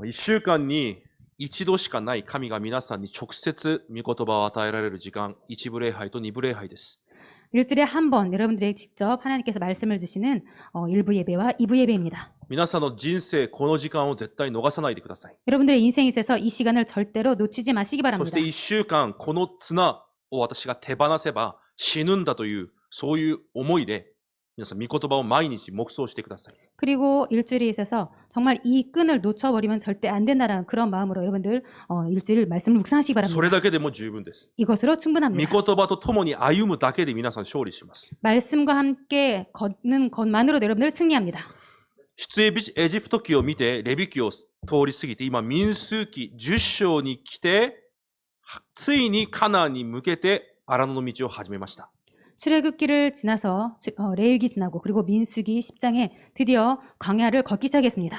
1週間に一度しかない神が皆さんに直接御言葉を与えられる時間、一部礼拝と二部礼拝です。 일주일에 한 번 여러분들에게 직접 하나님께서 말씀을 주시는 1부 예배와 2부 예배입니다. 皆さんの人生、この時間を絶対逃さないでください。 여러분들의 인생에 있어서 이 시간을 절대로 놓치지 마시기 そし 바랍니다. て1週間、この綱を私が手放せば死ぬんだという、そういう思いで、皆さん、御言葉を毎日黙想してください。 그리고 일주일에 있어서 정말 이 끈을 놓쳐버리면 절대 안 된다는 그런 마음으로 여러분들 일주일 말씀을 묵상하시기 それ 바랍니다. だけでも十分です。 이것으로 御 충분합니다. 言葉と共に歩むだけで皆さん勝利します。 말씀과 함께 걷는 것만으로도 여러분들 승리합니다. 出エジプト記を見て、レビ記を通り過ぎて、今、民数記10章に来て、ついにカナンに向けて荒野の道を始めました。 출애굽기를 지나서 레위기 지나고 그리고 민수기 10장에 드디어 광야를 걷기 시작했습니다.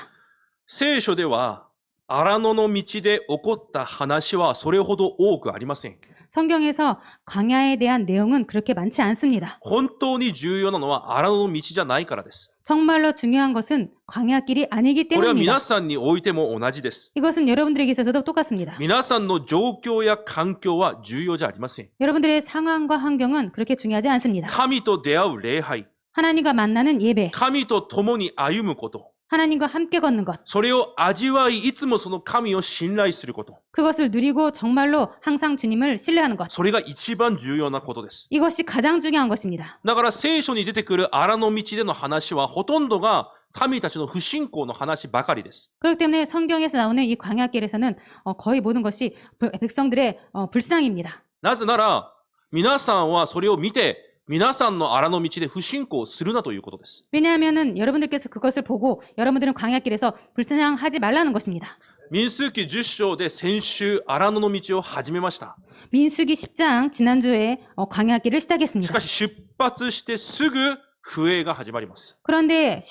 聖書では、荒野の道で起こった話はそれほど多くありません。 성경에서 광야에 대한 내용은 그렇게 많지 않습니다. 本当に重要なのは荒野の道じゃないからです。 정말로 중요한 것은 광야길이 아니기 これは 때문입니다. 皆さんにおいても同じです。 이것은 여러분들에게 있어서도 똑같습니다. 皆さんの状況や環境は重要じゃありません。 여러분들의 상황과 환경은 그렇게 중요하지 않습니다. 神と出会う礼拝、 하나님과 만나는 예배, 神と共に歩むこと、 하나님과 함께 걷는 것, それを味わい、いつもその神を信頼すること。 그것을 누리고 정말로 항상 주님을 신뢰하는 것. それが一番重要なことです。 이것이 가장 중요한 것입니다. だから聖書に出てくる荒野道での話はほとんどが神たちの不信仰の話ばかりです。 그렇기 때문에 성경에서 나오는 이 광야길에서는 거의 모든 것이 백성들의 불쌍입니다. なぜなら、皆さんはそれを見て、皆さんの荒野道で不信仰するなということです。 왜냐하면은 여러분들께서 그것을 보고 여러분들은 광야길에서 불신앙하지 말라는 것입니다. 民数記10章で先週荒野の道を始めました。 민수기 10장 지난주에 광야길을 し 시작했습니다. かし出発してすぐ不栄が始まります。 그런데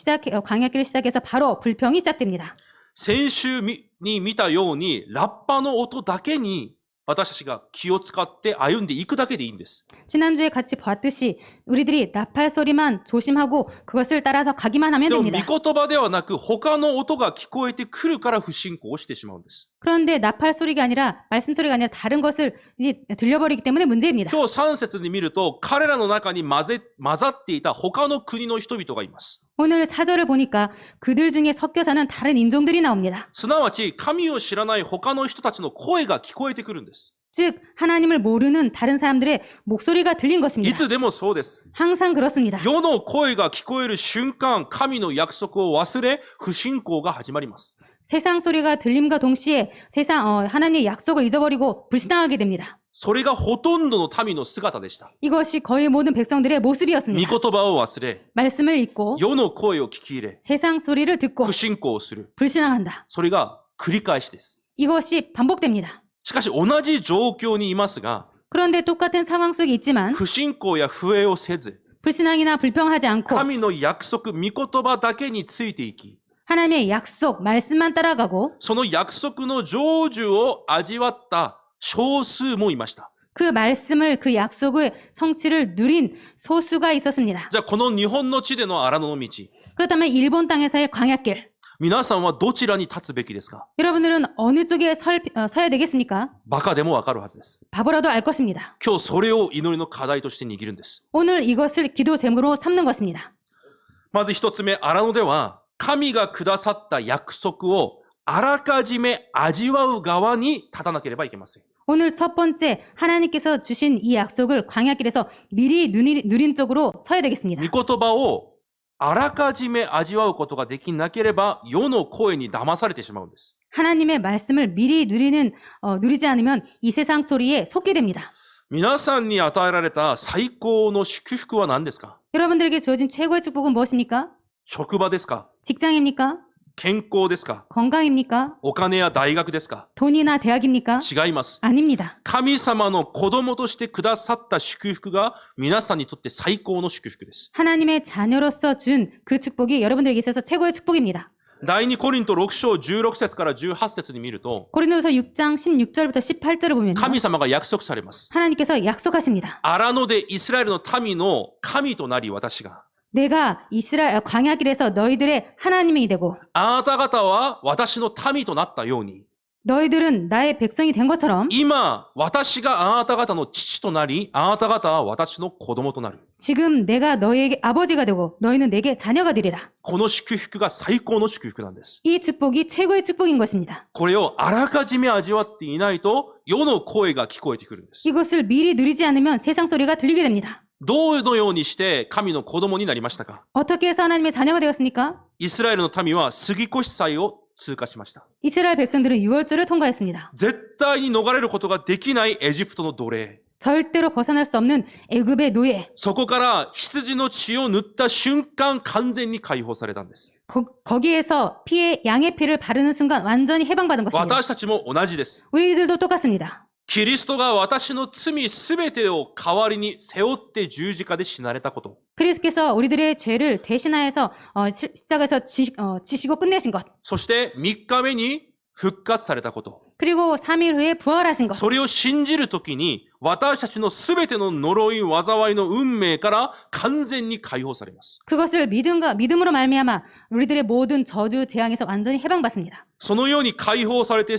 광야길을 시작해서 바로 불평이 시작됩니다. 先週に見たように、ラッパの音だけに私たちが気を使って歩んでいくだけでいいんです。 지난주에 같이 봤듯이 우리들이 나팔 소리만 조심하고 그것을 따라서 가기만 하면 でも、御 됩니다. 言葉ではなく、他の音が聞こえてくるから不信仰をしてしまうんです。 그런데 나팔 소리가 아니라 말씀 소리가 아니라 다른 것을 이제 들려버리기 때문에 문제입니다. 今日3節に見ると、彼らの中に混ざっていた他の国の人々がいます。 오늘 4절을 보니까 그들 중에 섞여 사는 다른 인종들이 나옵니다. すなわち、神を知らない他の人たちの声が聞こえてくるんです。 즉 하나님을 모르는 다른 사람들의 목소리가 들린 い 것입니다. つでもそうです。 항상 그렇습니다. 世の声が聞こえる瞬間、神の約束を忘れ、不信仰が始まります。 세상 소리가 들림과 동시에 하나님의 약속을 잊어버리고 불신앙하게 됩니다. それがほとんどの民の姿でした。 이것이 거의 모든 백성들의 御 모습이었습니다. 言葉を忘れ、 말씀을 잊고 世の声を聞き入れ、 세상 소리를 듣고 不信仰をする。 불신앙한다. それが繰り返しです。 이것이 반복됩니다. しかし同じ状況にいますが、 그런데 똑같은 상황 속에 있지만 不信仰や不栄をせず、 불신앙이나 불평하지 않고 神の約束、御言葉だけについていき、 하나님의 약속, 말씀만 따라가고 その約束の成就を味わった少数もいました。 그 말씀을, 그 약속의 성취를 누린 소수가 있었습니다. じゃあこの日本の地での荒野の道、 그렇다면 일본 땅에서의 광야길, 皆さんはどちらに立つべきですか？ 여러분들은 어느 쪽에 서야 되겠습니까? バカでもわかるはずです。 바보라도 알 것입니다. 今日それを祈りの課題として握るんです。 오늘 이것을 기도 제목으로 삼는 것입니다. まず一つ目、荒野では、神がくださった約束をあらかじめ味わう側に立たなければいけません。 오늘 첫 번째, 하나님께서 주신 이 약속을 광야길에서 미리 누린 쪽으로 서야 되겠습니다. 御言葉をあらかじめ味わうことができなければ、世の声に騙されてしまうんです。 하나님의 말씀을 미리 누리지 않으면 이 세상 소리에 속게 됩니다. 皆さんに与えられた最高の祝福は何ですか？ 여러분들에게 주어진 최고의 축복은 무엇입니까? 職場ですか？ 직장입니까? 健康ですか？ 건강입니까? お金や大学ですか？ 돈이나 대학입니까? 違います。 아닙니다. 神様の子供としてくださった祝福が皆さんにとって最高の祝福です。 하나님의 자녀로서 준 그 축복이 여러분들에게 있어서 최고의 축복입니다. 第2コリント6章16節から18節に見ると、 고린도서 6장 16절부터 18절을 보면 神様が約束されます。 하나님께서 약속하십니다. 荒野でイスラエルの民の神となり私が、 내가 이스라엘 광야길에서 너희들의 하나님이 되고 あなた方は私の民となったように、 너희들은 나의 백성이 된 것처럼 今、私があなた方の父となり、あなた方は私の子供となる。 지금 내가 너희에게 아버지가 되고 너희는 내게 자녀가 되리라. この祝福が最高の祝福なんです。 이 축복이 최고의 축복인 것입니다. これをあらかじめ味わっていないと、世の声が聞こえてくるんです。 이것을 미리 누리지 않으면 세상 소리가 들리게 됩니다. どのようにして神の子供になりましたか？ 어떻게 해서 하나님의 자녀가 되었습니까? イスラエルの民は杉越祭を通過しました。 이스라엘 백성들은 유월절을 통과했습니다. 絶対に逃れることができないエジプトの奴隷。 절대로 벗어날 수 없는 애굽의 노예. そこから羊の血を塗った瞬間完全に解放されたんです。 거기에서 양의 피를 바르는 순간 완전히 해방받은 것입니다. 私たちも同じです。 우리들도 똑같습니다. キリストが私の罪すべてを代わりに背負って十字架で死なれたこと。 그리스도께서 우리들의 죄를 대신하여서 십자가에서 지시고 끝내신 것. そして3日目に復活されたこと。 그리고 3일 후에 부활하신 것. それを信じるときに、私たちのすべての呪い、災いの運命から完全に解放されます。 그것을 믿음으로 말미암아 우리들의 모든 저주 재앙에서 완전히 해방받습니다. そのように解放されて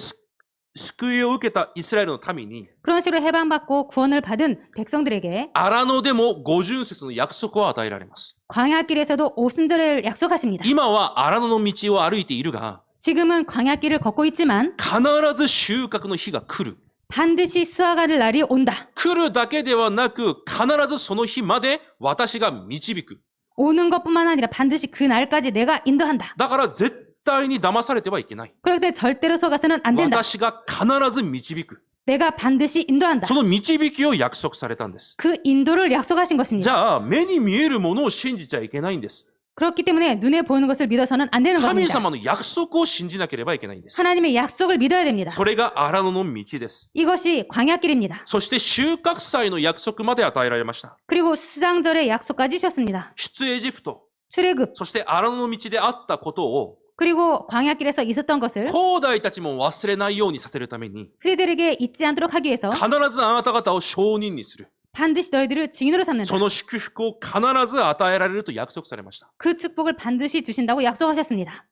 救いを受けたイスラエルの民に、 그런 식으로 해방받고 구원을 받은 백성들에게 荒野でも五巡節の約束を与えられます。 광야길에서도 오순절을 약속하십니다. 今は荒野の道を歩いているが、 지금은 광야길을 걷고 있지만 必ず収穫の日が来る。 반드시 수확할 날이 온다. 来るだけではなく、必ずその日まで私が導く。 오는 것뿐만 아니라 반드시 그 날까지 내가 인도한다. だから絶対に騙されてはいけない。 그렇기 때문에 절대로 속아서는 안 된다. 私が必ず導く。 내가 반드시 인도한다. その導きを約束されたんです。 그 인도를 약속하신 じ 것입니다. ゃあ、目に見えるものを信じちゃいけないんです。 그렇기 때문에 눈에 보이는 것을 믿어서는 안 되는 神 것입니다. 様の約束を信じなければいけないんです。 하나님의 약속을 믿어야 됩니다. それが荒野の道です。 이것이 광야길입니다. そして収穫祭の約束まで与えられました。 그리고 수장절의 약속까지 주셨습니다. 出エジプト、 출애굽 そして荒野の道であったことを、 그리고 광야길에서 있었던 것을 後代たちも忘れないようにさせるために、 후대들에게 잊지 않도록 하기 위해서 必ずあなた方を証人にする。 반드시 너희들을 증인으로 삼는다. その祝福を必ず与えられると約束されました。 그 축복을 반드시 주신다고 약속하셨습니다.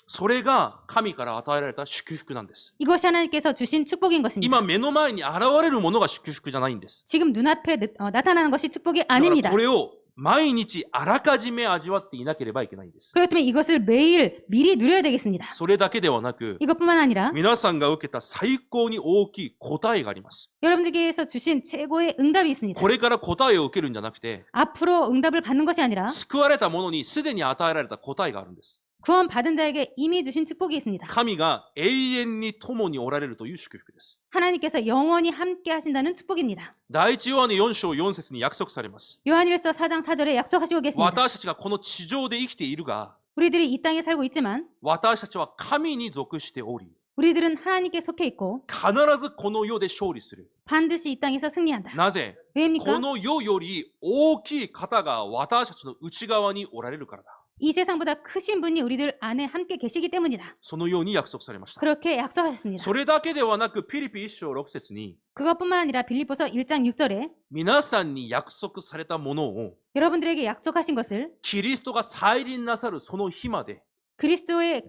それが神から与えられた祝福なんです。 이것이 하나님께서 주신 축복인 것입니다. 今目の前に現れるものが祝福じゃないんです。 지금 눈앞에 나타나는 것이 축복이 だから 아닙니다. これを毎日あらかじめ味わっていなければいけないんです。 그렇기 때문에 이것을 매일 미리 누려야 되겠습니다. それだけではなく、 이것뿐만 아니라 皆さんが受けた最高に大きい答えがあります。 여러분들께서 주신 최고의 응답이 있습니다. これから答えを受けるんじゃなくて、 앞으로 응답을 받는 것이 아니라 救われた者にすでに与えられた答えがあるんです。 구원 받은 자에게 이미 주신 축복이 있습니다. 神が永遠に共におられるという祝福です。 하나님께서 영원히 함께 하신다는 축복입니다. 第一ヨハネ4章4節に約束されます。 요한일서 4장 4절에 약속하시고 계십니다. 私たちがこの地上で生きているが、 우리들이 이 땅에 살고 있지만 私たちは神に属しており、 우리들은 하나님께 속해 있고 必ずこの世で勝利する。 반드시 이 땅에서 승리한다. なぜ？ 왜입니까? この世より大きい方が私たちの内側におられるからだ。 이 세상보다 크신 분이 우리들 안에 함께 계시기 때문이다. そのように約束されました。 그렇게 약속하셨습니다. それだけではなく、ピリピ1章6節に、 그것뿐만 아니라 빌립보서 1장 6절에 皆さんに約束されたものを、 여러분들에게 약속하신 것을 キリストが再臨なさるその日まで、 그리스도의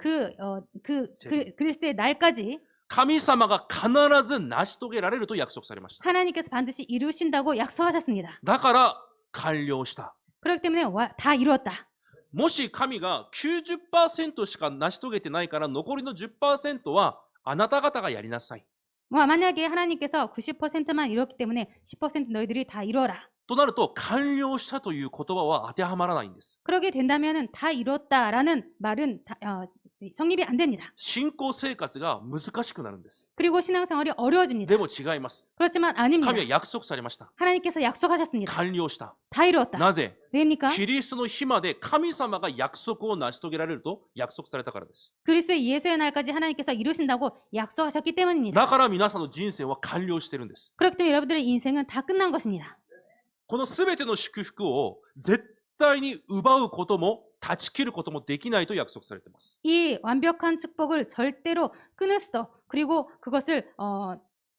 그리스도의 날까지 神様が必ず成し遂げられると約束されました。 하나님께서 반드시 이루신다고 약속하셨습니다. だから完了した。 그렇기 때문에 다 이루었다. もし神が 90% しか成し遂げてないから残りの 10% はあなた方がやりなさい。 만약에 하나님께서 90%만 이뤘기 때문에 10% 너희들이 다 이뤄라. となると完了したという言葉は当てはまらないんです。 그러게 된다면은 다 이뤘다라는 말은 성립이 안 됩니다. 信仰生活が難しくなるんです。 그리고 신앙생활이 어려워집니다. でも違います。 그렇지만 아닙니다. 神は約束されました。 하나님께서 약속하셨습니다. 完了した。 다 이루었다. なぜ？ 왜입니까? キリストの日まで神様が約束を成し遂げられると約束されたからです。 그리스도의 예수의 날까지 하나님께서 이루신다고 약속하셨기 때문입니다. だから皆さんの人生は完了してるんです。 그렇기 때문에 여러분들의 인생은 다 끝난 것입니다. このすべての祝福を絶対に奪うことも断ち切ることもできないと約束されています。 이 완벽한 축복을 절대로 끊을 수도 그리고 그것을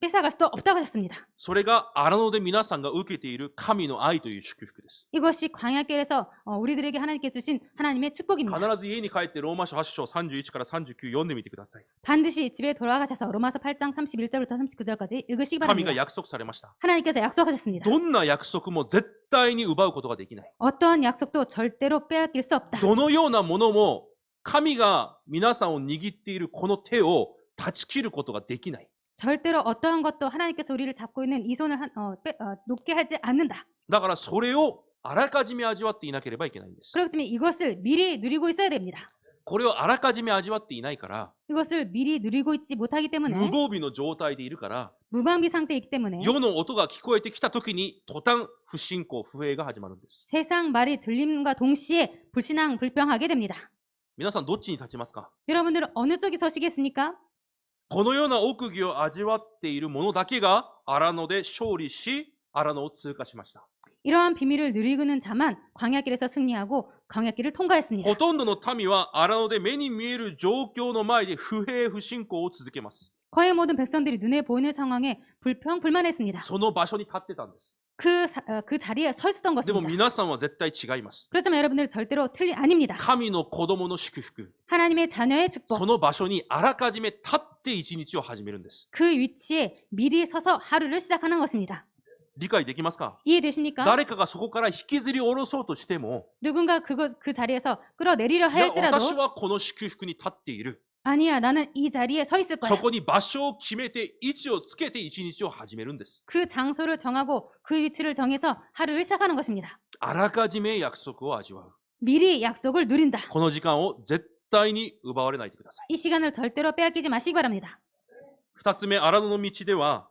뺏어갈 수도 없다고 하셨습니다. それが荒野で皆さんが受けている神の愛という祝福です。 이것이 광야길에서 우리들에게 하나님께 주신 하나님의 축복입니다. 必ず家に帰ってローマ書8章31から39読んでみてください。 반드시 집에 돌아가셔서 로마서 8장 31절부터 39절까지 읽으시기 神が 바랍니다. 約束されました。 하나님께서 약속하셨습니다. どんな約束も絶対に奪うことができない。 어떠한 약속도 절대로 빼앗길 수 없다. どのようなものも神が皆さんを握っているこの手を断ち切ることができない。 절대로 어떠한 것도 하나님께서 우리를 잡고 있는 이 손을 놓게 하지 않는다. だからそれをあらかじめ味わっていなければいけないんです。 그렇기 때문에 이것을 미리 누리고 있어야 됩니다. これをあらかじめ味わっていないから、 이것을 미리 누리고 있지 못하기 無 때문에 防備の状態でいるから、 무방비 상태이기 때문에 世の音が聞こえてきたときに途端不信仰不平が始まるんです。 세상 말이 들림과 동시에 불신앙 불평하게 됩니다. 皆さんどっちに立ちますか？ 여러분들은 어느 쪽에 서시겠습니까? このような奥義を味わっている者だけが荒野で勝利し、荒野を通過しました。 이러한 비밀을 누리고는 자만 광야길에서 승리하고 광야길을 통과했습니다. ほとんどの民は荒野で目に見える状況の前で不平不信仰を続けます。 거의 모든 백성들이 눈에 보이는 상황에 불평불만했습니다. その場所に立ってたんです。 그 자리에 서 있었던 でも 것입니다. 皆さんは絶対違います。 그렇지만 여러분들 절대로 아닙니다. 神の子供の祝福、 하나님의 자녀의 そ 축복. の場所にあらかじめ立って一日を始めるんです。 그 위치에 미리 서서 하루를 시작하는 것입니다. 理解できますか？ 이해되십니까? 誰かがそこから引きずり下ろそうとしても、 누군가 그 자리에서 끌어내리려 いや、 할지라도 私はこの祝福に立っている。 아니야, 나는 이 자리에 서 있을 そ 거야. こに場所を決めて位置をつけて一日を始めるんです。 그 장소를 정하고 그 위치를 정해서 하루를 시작하는 것입니다. あらかじめ約束を味わう。 미리 약속을 누린다. この時間を絶対に奪われないでください。 이 시간을 절대로 빼앗기지 마시기 바랍니다. 二つ目、荒野の道では、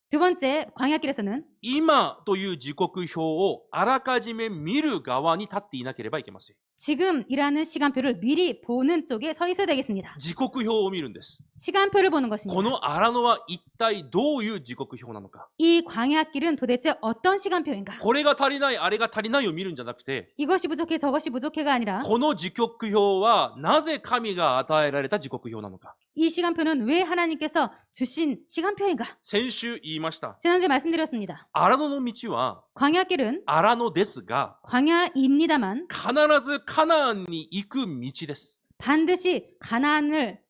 두 번째, 광야길에서는 今という時刻表をあらかじめ見る側に立っていなければいけません。 지금이라는 시간표를 미리 보는 쪽에 서 있어야 되겠습니다. 時刻表を見るんです。 시간표를 보는 こ 것입니다. の荒野は一体どういう時刻表なのか。 이 광야길은 도대체 어떤 시간표인가? これが足りない、あれが足りないを見るんじゃなくて、 이것이 부족해 저것이 부족해가 아니라 この時刻表はなぜ神が与えられた時刻表なのか。 이 시간표는 왜 하나님께서 주신 시간표인가? 先週言いました。 지난주에 말씀드렸습니다. 荒野の道は 광야길은 荒野ですが、 광야입니다만 必ずカナンに行く道です。 반드시 가나안에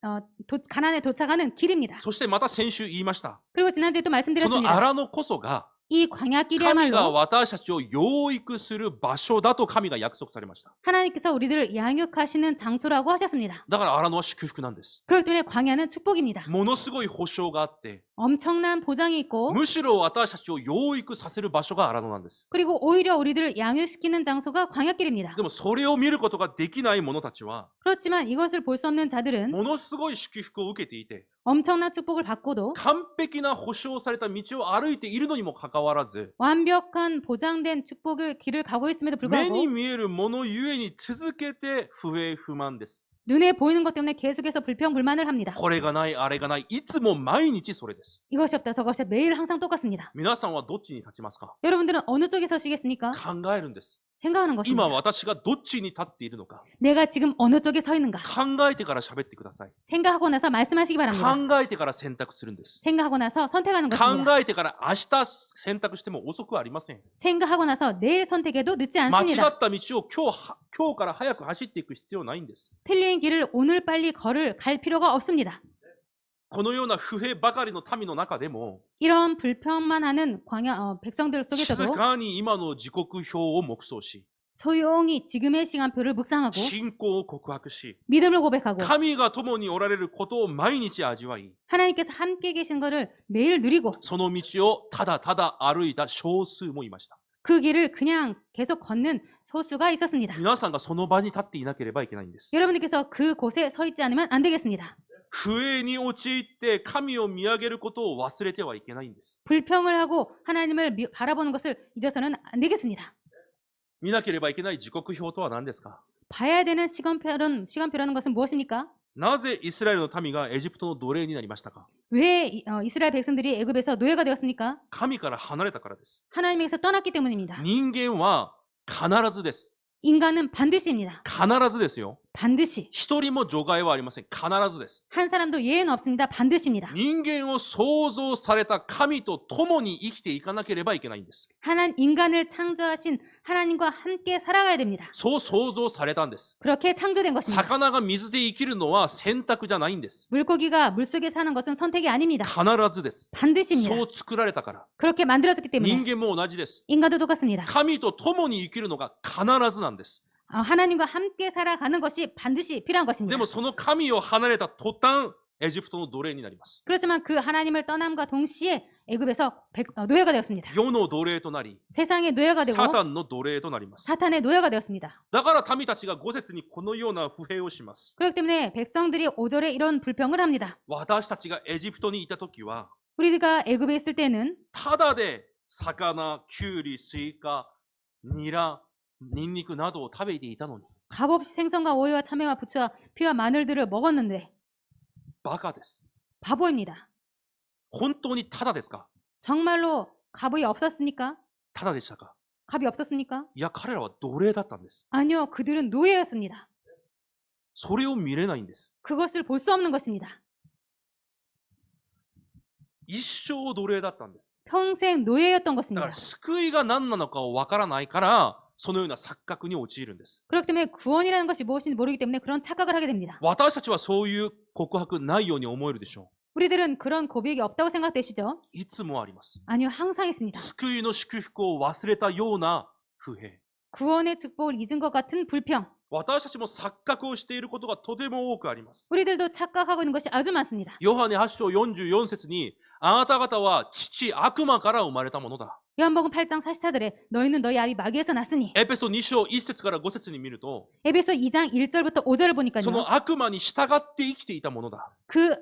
도착하는 길입니다. そしてまた先週言いました。 그리고 지난주에 또 その 말씀드렸습니다. 荒野こそが 이 神が 광야길이야말로 私たちを養育する場所だと神が約束されました。 하나님께서 우리를 양육하시는 장소라고 하셨습니다. だから荒野は祝福なんです。 그렇기 때문에 광야는 축복입니다. ものすごい保証があって、 엄청난 보장이 있고 むしろ私たちを養育させる場所が荒野なんです。 그리고 오히려 우리들을 양육시키는 장소가 광야길입니다. でもそれを見ることができない者たちは、 그렇지만 이것을 볼 수 없는 자들은 ものすごい祝福を受けていて、 엄청난 축복을 받고도 完璧な保証された道を歩いているのにもかかわらず、 완벽한 보장된 축복을 길을 가고 있음에도 目に 불구하고 見えるものゆえに続けて不平不満です。 눈에 보이는 것 때문에 계속해서 불평불만을 합니다. これがない、あれがない、いつも毎日それです。 이것이 없다 저것이 없다. 매일 항상 똑같습니다. 皆さんはどっちに立ちますか？ 여러분들은 어느 쪽에 서시겠습니까? 考えるんです。 생각하는 今 것입니다. 私がどっちに立っているのか、 내가 지금 어느 쪽에 서 있는가? 考えてから喋ってください。 생각하고 나서 말씀하시기 바랍니다. 考えてから選択するんです。 생각하고 나서 선택하는 것입니다. 考えてから明日選択しても遅くはありません。 생각하고 나서 내일 선택해도 늦지 間違 않습니다. った道を今日から早く走っていく必要ないんです。 틀린 길을 오늘 빨리 갈 필요가 없습니다. このような不平ばかりの民の中でも、 이런 불평만 하는 백성들 静 속에서도 かに今の時刻表を黙想し、 조용히 지금의 시간표를 묵상하고 信仰を告白し、 믿음을 고백하고 神が共におられることを毎日味わい、 하나님께서 함께 계신 것을 매일 누리고 その道をただただ歩いた少数もいました。 그 길을 그냥 계속 걷는 소수가 있었습니다. 皆さんがその場に立っていなければいけないんです。 여러분들께서 그곳에 서 있지 않으면 안 되겠습니다. 不栄に陥って神を見上げることを忘れてはいけないんです。 불평을 하고 하나님을 바라보는 것을 잊어서는 안 되겠습니다. 見なければいけない時刻表とは何ですか？ 봐야 되는 시간표라는 것은 무엇입니까? なぜイスラエルの民がエジプトの奴隷になりましたか？ 왜 이스라엘 백성들이 애굽에서 노예가 되었습니까? 神から離れたからです。 하나님에게서 떠났기 때문입니다. 人間は必ずです。 인간은 반드시입니다. 必ずですよ。 반드시 一人も除外はありません。必ずです。 한 사람도 예외는 없습니다. 반드시입니다. 人間を創造された神と共に生きていかなければいけないんです。 인간을 창조하신 하나님과 함께 살아가야 됩니다. そう創造されたんです。 그렇게 창조된 것입니다. 魚が水で生きるのは選択じゃないんです。 물고기가 물속에 사는 것은 선택이 아닙니다. 必ずです。 반드시입니다. そう作られたから。 그렇게 만들어졌기 人 때문에 間も同じです。 인간도 똑같습니다. 神と共に生きるのが必ずなんです。 하나님과 함께 살아가는 것이 반드시 필요한 で 것입니다. もその神を離れた途端、エジプトの奴隷になります。 그렇지만 그 하나님을 떠남과 동시에 애굽에서 노예가 되었습니다. 世の奴隷となり、 세상의 노예가 되고 サタンの奴隷となります。 사탄의 노예가 되었습니다. だから民たちが5節にこのような不平をします。 그렇기 때문에 백성들이 5절에 이런 불평을 합니다. 私たちがエジプトにいた時は、 우리가 애굽에 있을 때는 ただで魚、キュウリ、スイカ、ニラ、ニンニクなどを食べていたのに、 값없이 생선과 오이와 참외와 부추와 피와 마늘들을 먹었는데 バカです。 바보입니다. 本当にただですか？ 정말로 값이 없었습니까? ただでしたか？ 값이 없었습니까? いや、彼らは奴隷だったんです。 아니요, 그들은 노예였습니다. それを見れないんです。 그것을 볼 수 없는 것입니다. 一生奴隷だったんです。 평생 노예였던 だか 것입니다. ら救いが何なのかをわからないから、そのような錯覚に陥るんです。 그렇기 때문에 구원이라는 것이 무엇인지 모르기 때문에 그런 착각을 하게 됩니다. 私たちはそういう告白ないように思えるでしょ 우리들은 그런 고백이 없다고 생각되시죠? う。いつもあります。 아니요, 항상 있습니다. 救いの祝福を忘れたような不平。 구원의 축복을 잊은 것 같은 불평. 私たちも錯覚をしていることがとても多くあります。 우리들도 착각하고 있는 것이 아주 많습니다. ヨハネ8章44節に、あなた方は父悪魔から生まれたものだ。 요한복음 8장 44절에 너희는 너희 아비 마귀에서 났으니 エペソ2章1節から5節に見ると、 에베소 2장 1절부터 5절을 そ 보니까요. の悪魔に従って生きていたものだ。 그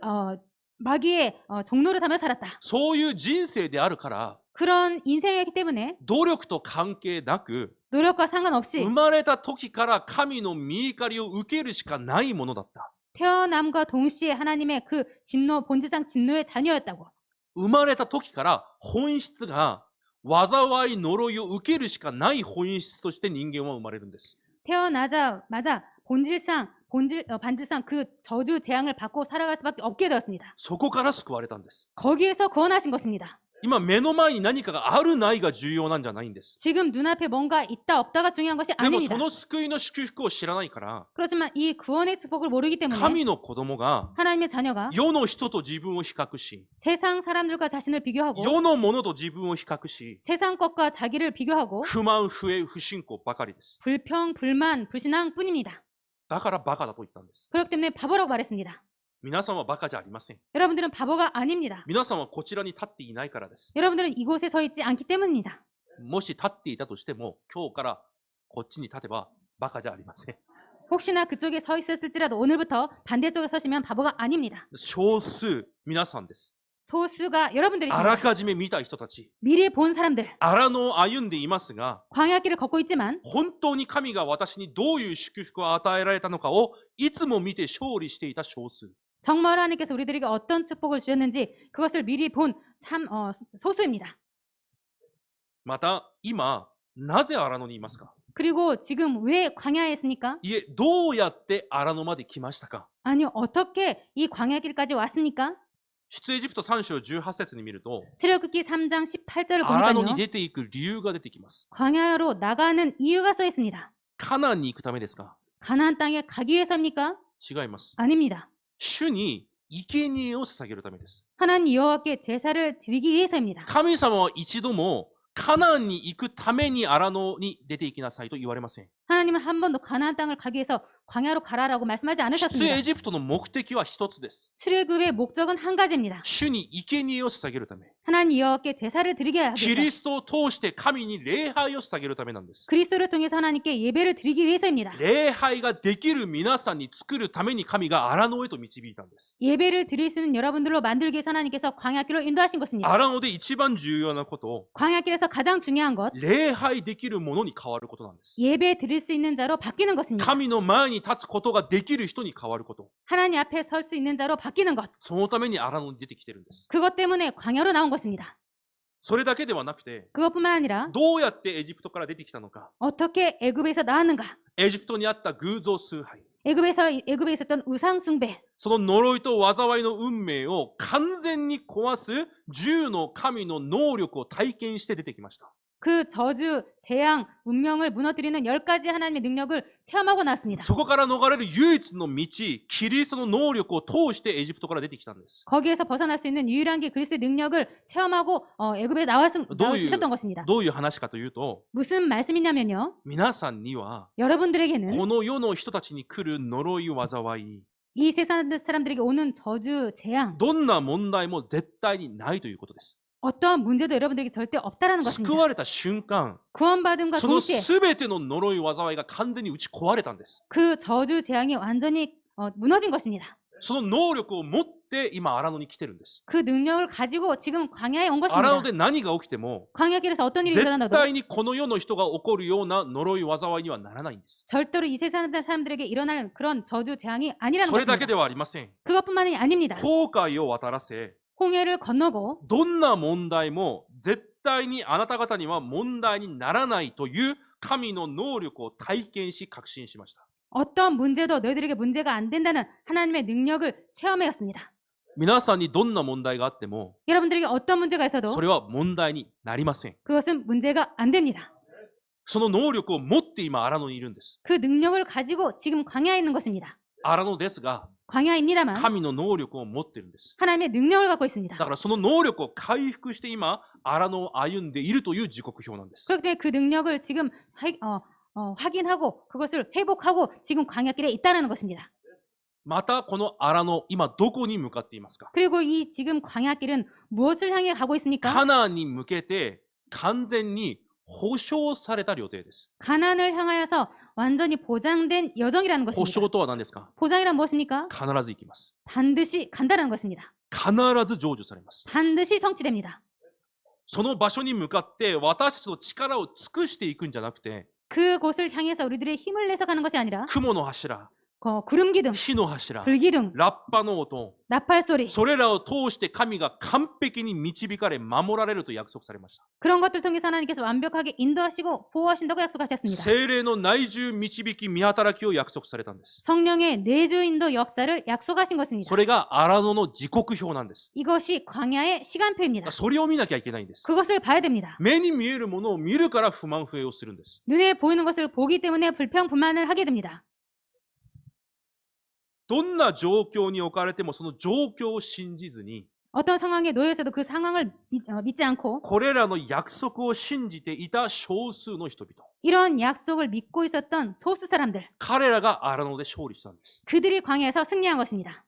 마귀의 종로를 타며 살았다. そういう人生であるから、 그런 인생이었기 때문에 努力と関係なく、 노력과 상관없이 生まれた時から神の御怒りを受けるしかないものだった。 태어남과 동시에 하나님의 그 진노, 본질상 진노의 자녀였다고. 生まれた時から本質が災い呪いを受けるしかない本質として人間は生まれるんです。 태어나자마자 반질상 그 저주 재앙을 받고 살아갈 수밖에 없게 되었습니다. そこから救われたんです。 거기에서 구원하신 것입니다. 今目の前に何かがあるないが重要なんじゃないんです。 지금 눈앞에 뭔가 있다 없다가 중요한 것이 でも 아닙니다. その救いの祝福を知らないから、 그렇지만 이 구원의 축복을 모르기 때문에 神の子供が 하나님의 자녀가 世の人と自分を比較し、 세상 사람들과 자신을 비교하고 世のものと自分を比較し、 세상 것과 자기를 비교하고 不満、不平、不信仰ばかりです。 불평, 불만, 불신앙 뿐입니다. だからバカだと言ったんです。 그렇기 때문에 바보라고 말했습니다. 皆さんはバカじゃありません。 여러분들은 바보가 아닙니다. 皆さんはこちらに立っていないからです。 여러분들은 이곳에 서 있지 않기 때문입니다. もし立っていたとしても、今日からこっちに立てばバカじゃありません。 혹시나 그쪽에 서 있었을지라도 오늘부터 반대쪽에 서시면 바보가 아닙니다. 少数、皆さんです。 소수가 あら 여러분들이십니다. かじめ見た人たち、 미리 본 사람들, 荒野を歩んでいますが、 광야길을 걷고 있지만 本当に神が私にどういう祝福を与えられたのかをいつも見て勝利していた少数。 정말 하나님께서 우리들에게 어떤 축복을 주셨는지 그것을 미리 본 참 소수입니다. また、今、なぜ荒野にいますか？ 그리고 지금 왜 광야에 있습니까? いえ、どうやって荒野まで来ましたか？ 아니요, 어떻게 이 광야길까지 왔습니까? 出エジプト3章18節に見ると、 출애굽기 3장 18절을 荒野に 보니까요. 出ていく理由が出てきます。 광야로 나가는 이유가 써 있습니다. カナンに行くためですか？ 가나안 땅에 가기 위해서입니까? 違います。 아닙니다. 主に生贄を捧げるためです。 하나님 여호와께 제사를 드리기 위해서입니다. 神様は一度もカナンに行くために荒野に出て行きなさいと言われません。 하나님은 한 번도 가나안 땅을 가기 위해서 광야로 가라라고 말씀하지 出 않으셨습니다. エジプトの目的は一つです。 출애굽의 목적은 한 가지입니다. 主に生贄を捧げるため。 하나님 여호와께 제사를 드리게 하기 キ 위해서 リストを通して神に礼拝を捧げるためなんです。 그리스도를 통해서 하나님께 예배를 드리기 위해서입니다. 礼拝ができる皆さんに作るために神が荒野へと導いたんです。 예배를 드릴 수 있는 여러분들로 만들기 위해서 하나님께서 광야길로 인도하신 것입니다. 荒野で一番重要なこと、 광야길에서 가장 중요한 것, 礼拝できるものに変わることなんです。 예배 드릴 수 있는 자로 바뀌는 것입니다. 神の前に立つことができる人に変わること。 하나님 앞에 설 수 있는 자로 바뀌는 것. そのために荒野に出てきてるんです。 그것 때문에 광야로 나온 것입니다. それだけではなくて、 그것뿐만 아니라 どうやってエジプトから出てきたのか。 어떻게 애굽에서 나왔는가? エジプトにあった偶像崇拝。 애굽에 있었던 우상 숭배, その呪いと災いの運命を完全に壊す10の神の能力を体験して出てきました。 그 저주, 재앙, 운명을 무너뜨리는 10가지 하나님의 능력을 체험하고 나왔습니다. そこから逃れる唯一の道、キリストの能力を通してエジプトから出てきたんです。 거기에서 벗어날 수 있는 유일한 게 그리스도의 능력을 체험하고 애굽에 나오셨던 것입니다. どういう話かというと、 무슨 말씀이냐면요. 皆さんには 여러분들에게는 この世の人たちに来る呪い災い、 이 세상 사람들에게 오는 저주, 재앙, どんな問題も絶対にないということです。 어떠한 문제도 여러분들에게 절대 없다라는 救 것입니다. われた瞬間、 구원받음과 その 동시에 全ての呪い災いが完全に打ち壊れたんです。 그 저주, 재앙이 완전히 무너진 것입니다. その能力を持って今荒野に来てるんです。 그 능력을 가지고 지금 광야에 온 荒野 것입니다. で何が起きても 광야길에서 어떤 일이 絶 일어나도 対にこの世の人が起こるような呪い災いにはならないんです。 절대로 이 세상 사람들에게 일어날 그런 저주, 재앙이 아니라는 それだけ 것입니다. ではありません。 그것뿐만이 아닙니다. 航海を渡らせ、 홍해를 건너고 どんな問題も絶対にあなた方には問題にならないという神の能力を体験し確信しました。 어떤 문제도 너희들에게 문제가 안 된다는 하나님의 능력을 체험하였습니다. 皆さんにどんな問題があっても 여러분들에게 어떤 문제가 있어도 それは問題になりません。 그것은 문제가 안 됩니다. その能力を持って今荒野にいるんです。 그 능력을 가지고 지금 광야에 있는 것입니다. 荒野ですが 광야입니다만 神の能力を持ってるんです。 하나님의 능력을 갖고 있습니다. だからその能力を回復して今荒野を歩んでいるという時刻表なんです。 그렇기 때문에 그 능력을 지금 확인하고 그것을 회복하고 지금 광야길에 있다는 것입니다. またこの荒野、今どこに向かっていますか？ 그리고 이 지금 광야길은 무엇을 향해 가고 있습니까? カナンに向けて完全に保証された旅程です。 가난을 향하여서 완전히 보장된 여정이라는 保 것입니다. 証とは何ですか？ 보장이란 무엇입니까? 必ず行きます。 반드시 간다는 것입니다. 必ず成就されます。 반드시 성취됩니다. その場所に向かって私たちの力を尽くしていくんじゃなくて、 그곳을 향해서 우리들의 힘을 내서 가는 것이 아니라 雲の柱、 구름 기둥, 火の柱、 불 기둥, ラッパの音、 나팔 소리 それらを通して神が完璧に導かれ守られると約束されました。 그런 것들 통해서 하나님께서 완벽하게 인도하시고 보호하신다고 약속하셨습니다. 聖霊の内住導き見働きを約束されたんです。 성령의 내주 인도 역사를 약속하신 것입니다. それが荒野の時刻表なんです。 이것이 광야의 시간표입니다. それを見なきゃいけないんです。 그것을 봐야 됩니다. 目に見えるものを見るから不満不平をするんです。 눈에 보이는 것을 보기 때문에 불평불만을 하게 됩니다. どんな状況に置かれてもその状況を信じずに、 어떤 상황에 놓여서도 그 상황을 믿지 않고 これらの約束を信じていた少数の人々。 이런 약속을 믿고 있었던 소수 사람들, 彼らが荒野で勝利したんです。 그들이 광야에서 승리한 것입니다.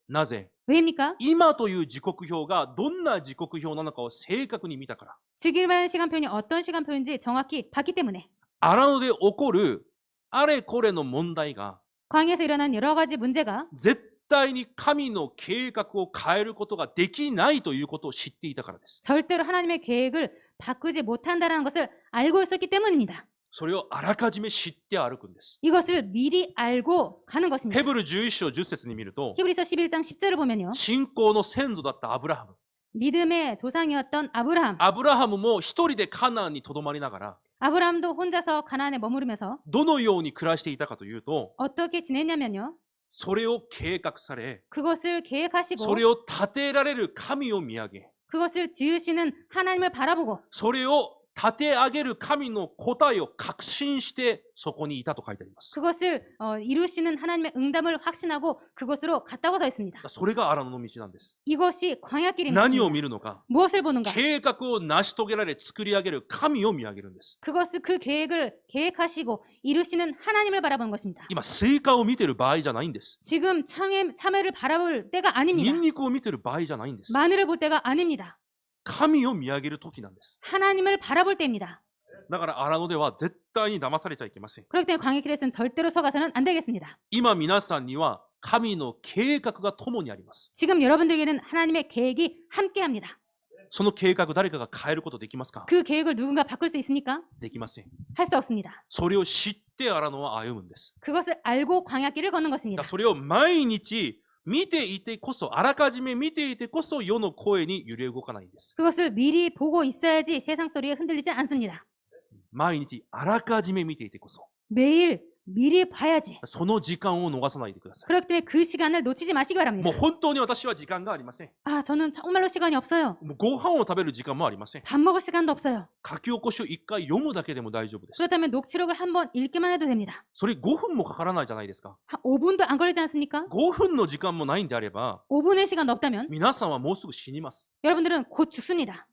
なぜ？ 왜입니까? 今という時刻表がどんな時刻表なのかを正確に見たから。 지금의 시간표는 어떤 시간표인지 정확히 봤기 때문에 荒野で起こるあれこれの問題が 광야에서 일어난 여러 가지 문제가 絶対に神の計画を変えることができないということを知っていたからです。 절대로 하나님의 계획을 바꾸지 못한다는 것을 알고 있었기 때문입니다. それをあらかじめ知って歩くんです。 이것을 미리 알고 가는 것입니다. ヘブル11章10節に見ると、 히브리서 11장 10절을 보면요. 信仰の先祖だったアブラハム。 믿음의 조상이었던 아브라함. アブラハムも一人でカナンにとどまりながら、 아브라함도 혼자서 가나안에 머무르면서 どのように暮らしていたかというと、 어떻게 지냈냐면요. それを計画され、 그것을 계획하시고 それを立てられる神を見上げ、 그것을 지으시는 하나님을 바라보고 それを立て上げる神の答えを確信してそこにいたと書いてあります。 그것을 이루시는 하나님의 응답을 확신하고 그곳으로 갔다고 서 있습니다. それが荒野の道なんです。 이것이 광야길입니다. 何を見るのか、 무엇을 보는가? 計画を成し遂げられ作り上げる神を見上げるんです。 그것을 그 계획을 계획하시고 이루시는 하나님을 바라보는 것입니다. 今、スイカを見てる場合じゃないんです。 지금 참외를 바라볼 때가 ニ 아닙니다. ンニクを見てる場合じゃないんです。 마늘을 볼 때가 아닙니다. 神を見上げる時なんです。 하나님을 바라볼 때입니다. だから荒野では絶対に騙されちゃいけません。 그렇기 때문에 광야길에서는 절대로 속아서는 안 되겠습니다. 今皆さんには神の計画が共にあります。 지금 여러분들에게는 하나님의 계획이 함께합니다. その計画誰かが変えることできますか？ 그 계획을 누군가 바꿀 수 있습니까? できません。 할 수 없습니다. それを知って荒野は歩むんです。 그것을 알고 광야길을 걷는 だ 것입니다. からそれを毎日見ていてこそ、あらかじめ見ていてこそ世の声に揺れ動かないんです。 그것을 미리 보고 있어야지 세상 소리에 흔들리지 않습니다. 毎日あらかじめ見ていてこそ。 매일 미리 봐야지. その時間を逃さないでください。 그렇기 때문에 그 시간을 놓치지 마시기 も 바랍니다. う本当に私は時間がありません。 아, 저는 정말로 시간이 없어요. もうご飯を食べる時間もありません。 밥 먹을 시간도 없어요. 書き起こしを1回読むだけでも大丈夫です。 그렇다면 녹취록을 한번 읽기만 해도 됩니다. それ5分もかからないじゃないですか。 한 5분도 안 걸리지 않습니까? 5分の時間もないんであれば、 5분의 시간도 없다면 皆さんはもうすぐ死にます。 여러분들은 곧 죽습니다.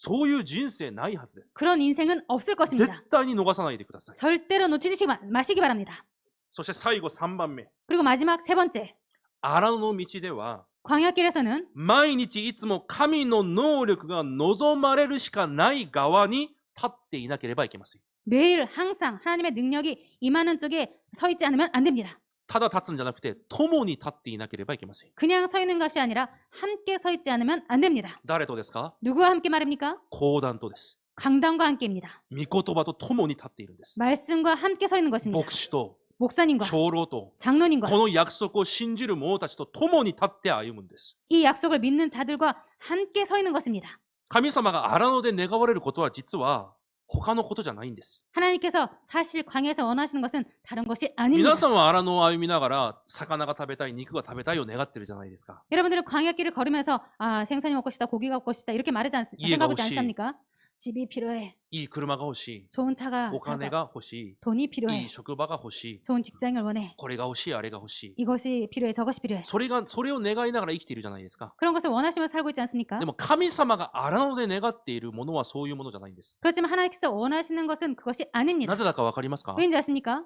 そういう人生ないはずです。 그런 인생은 없을 絶 것입니다. 対に逃さないでください。 절대로 놓치지 마시기 바랍니다. そして最後3番目。 그리고 마지막 세 번째, 荒野の道では、 광야길에서는 毎日いつも神の能力が望まれるしかない側に立っていなければいけません。 매일 항상 하나님의 능력이 임하는 쪽에 서 있지 않으면 안 됩니다. ただ立つんじゃなくて、共に立っていなければいけません。 그냥 서 있는 것이 아니라 함께 서 있지 않으면 안 됩니다. 誰とですか？ 누구와 함께 말입니까? 講談とです。 강단과 함께입니다. 御言葉と共に立っているんです。 말씀과 함께 서 있는 것입니다. 牧師と 목사님과 長老と、 장로님과 この約束を信じる者たちと共に立って歩むんです。 이 약속을 믿는 자들과 함께 서 있는 것입니다. 神様が荒野で願われることは実は他のことじゃないんです。 하나님께서 사실 광야에서 원하시는 것은 다른 것이 아닙니다. 皆さんは荒野を歩みながら魚が食べたい、肉が食べたいを願ってるじゃないですか。 여러분들은 광야길을 걸으면서 아, 생선이 먹고 싶다, 고기가 먹고 싶다 이렇게 이해가 생각하지 없이. 않습니까? 집이 필요해. いい車が欲しい、 좋은 차가 お金 차가. が欲しい、 돈이 い 필요해. い職場が欲しい、 좋은 직장을 원해. これが欲しい、あれが欲しい。 이것이 필요해. 저것이 필요해. それを願いながら生きているじゃないですか。 그런 것을 원하시며 살고 있지 않습니까? でも神様が荒野で願っているものはそういうものじゃないんです。 그렇지만 하나님께서 원하시는 것은 그것이 아닙니다. なぜだかわかりますか？ 왠지 아십니까?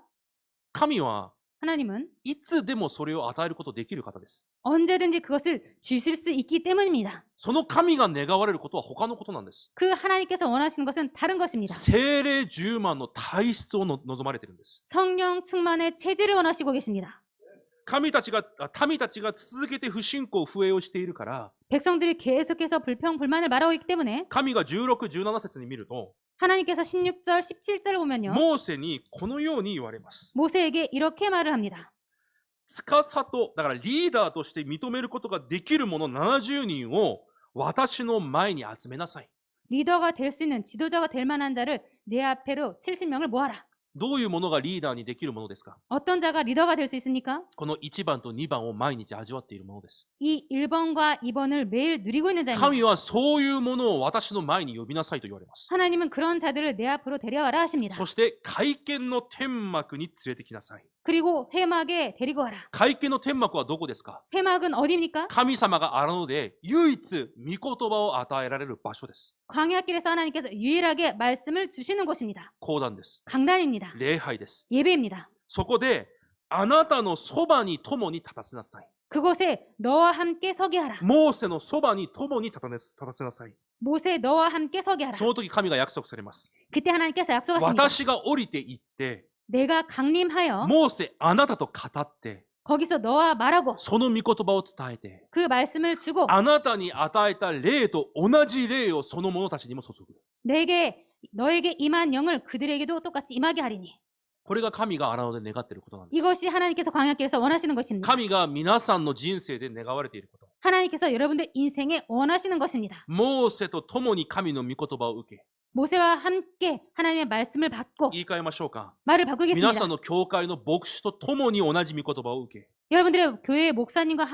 神は 하나님은 いつでもそれを与えることできる方です。 언제든지 그것을 주실 수 있기 때문입니다. その神が願われることは他のことなんです。 그 하나님께서 원하시는 것은 다른 것입니다. 聖霊充満の体質を望まれているんです。 성령 충만의 체질을 원하시고 계십니다. 民たちが続けて不信仰不栄をしているから、 백성들이 계속해서 불평불만을 말하고 있기 때문에 神が16、17節に見ると、 하나님께서 16절, 17절을 보면요. モーセにこのように言われます。 모세에게 이렇게 말을 합니다. 司と、だからリーダーとして認めることができる者70人を私の前に集めなさい。 리더가 될 수 있는 지도자가 될 만한 자를 내 앞에로 70명을 모아라. どういうものがリーダーにできるものですか？ 어떤 자가 리더가 될 수 있습니까? この1番と2番を毎日味わっているものです。 이 1번과 2번을 매일 누리고 있는 자입니다. 神はそういうものを私の前に呼びなさいと言われます。 하나님은 그런 자들을 내 앞으로 데려와라 하십니다. そして会見の天幕に連れてきなさい。 그리고 회막에 데리고 와라. 会見の天幕はどこですか？ 회막은 어디입니까? 神様が荒野で唯一御言葉を与えられる場所です。 광야길에서 하나님께서 유일하게 말씀을 주시는 곳입니다. 講談です。 강단입니다. 礼拝です。 예배입니다. そこであなたのそばに共に立たせなさい。 그곳에 너와 함께 서게 하라. モーセのそばに共に立たせなさい。 모세 너와 함께 서게 하라. その時神が約束されます。 그때 하나님께서 약속하십니다. 私が降りて行って、 내가 강림하여 モーセあなたと語って、 거기서 너와 말하고 その御言葉を伝えて、 그 말씀을 주고 あなたに与えた霊と同じ霊をその者たちにも注ぐ。 너에게 임한 영을 그들에게도 똑같이 임하게 하리니. これが神が荒野で願っていることなんです。 이것이 하나님께서 광야길에서 원하시는 것입니다. 神が皆さんの人生で願われていること。 하나님께서 여러분들 인생에 원하시는 것입니다. モーセと共に神の御言葉を受け、 모세와 함께 하나님의 말씀을 받고 言い換えましょうか。 말을 皆 바꾸겠습니다. さんの教会の牧師と共に同じ御言葉を受け、 여러분들의 교회 목사님과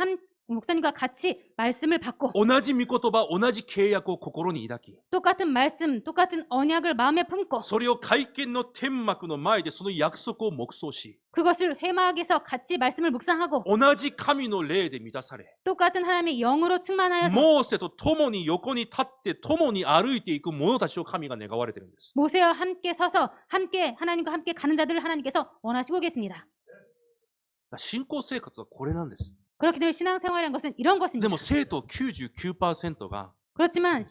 같이 말씀을 받고 同じ御言葉、同じ契約を心に抱き、 똑같은 말씀, 똑같은 언약을 마음에 품고 それを会見の天幕の前でその約束を黙想し、 그것을 회막에서 같이 말씀을 묵상하고 同じ神の霊で満たされ、 똑같은 하나님의 영으로 충만하여서 モーセと共に横に立って共に歩いていく者たちを神が願われているんです。 모세와 함께 서서 함께 하나님과 함께 가는 자들을 하나님께서 원하시고 계십니다. 信仰生活はこれなんです。 그렇기 때문에 신앙생활이라는 것은 이런 で 것입니다. も生徒 99% が、 그렇지만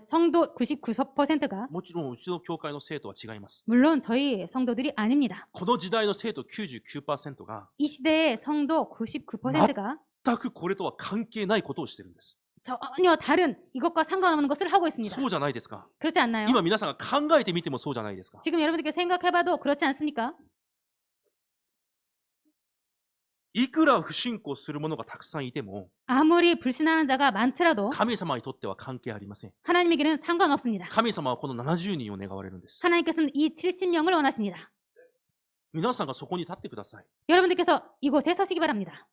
성도 99%가 もちろんうちの教会の生徒は違います。 물론 저희 성도들이 아닙니다. この時代の生徒 99% が 이 시대의 성도 99%가 全くこれとは関係ないことをしてるんです。 전혀 다른 이것과 상관없는 것을 하고 있습니다. そうじゃないですか。 그렇지 않나요? 今皆さんが考えてみてもそうじゃないですか。 지금 여러분들께 생각해봐도 그렇지 않습니까? いくら不信仰する者がたくさんいても、 아무리 불신하는 자가 많더라도 神様にとっては関係ありません。 하나님에게는 상관없습니다. 神様はこの70人を願われるんです。 하나님께서는 이 70명을 원하십니다. 皆さんがそこに立ってください。 여러분들께서 이곳에 서시기 바랍니다.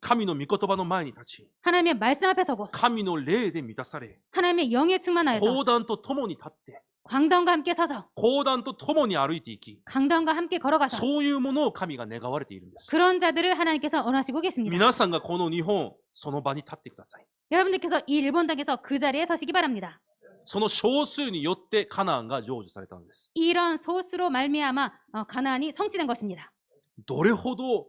神の御言葉の前に立ち、 하나님의 말씀 앞에 서고 神の霊で満たされ、 하나님의 영에 충만하여서 講談と共に立って、 광단과 함께 서서 講談と共に歩いていき、 강단과 함께 걸어가서 そういうものを神が願われているんです。 그런 자들을 하나님께서 원하시고 계십니다. 皆さんがこの日本、その場に立ってください。 여러분들께서 이 일본 땅에서 그 자리에 서시기 바랍니다. その少数によってカナンが成就されたんです。 이런 소수로 말미암아 가나안이 성취된 것입니다. どれほど、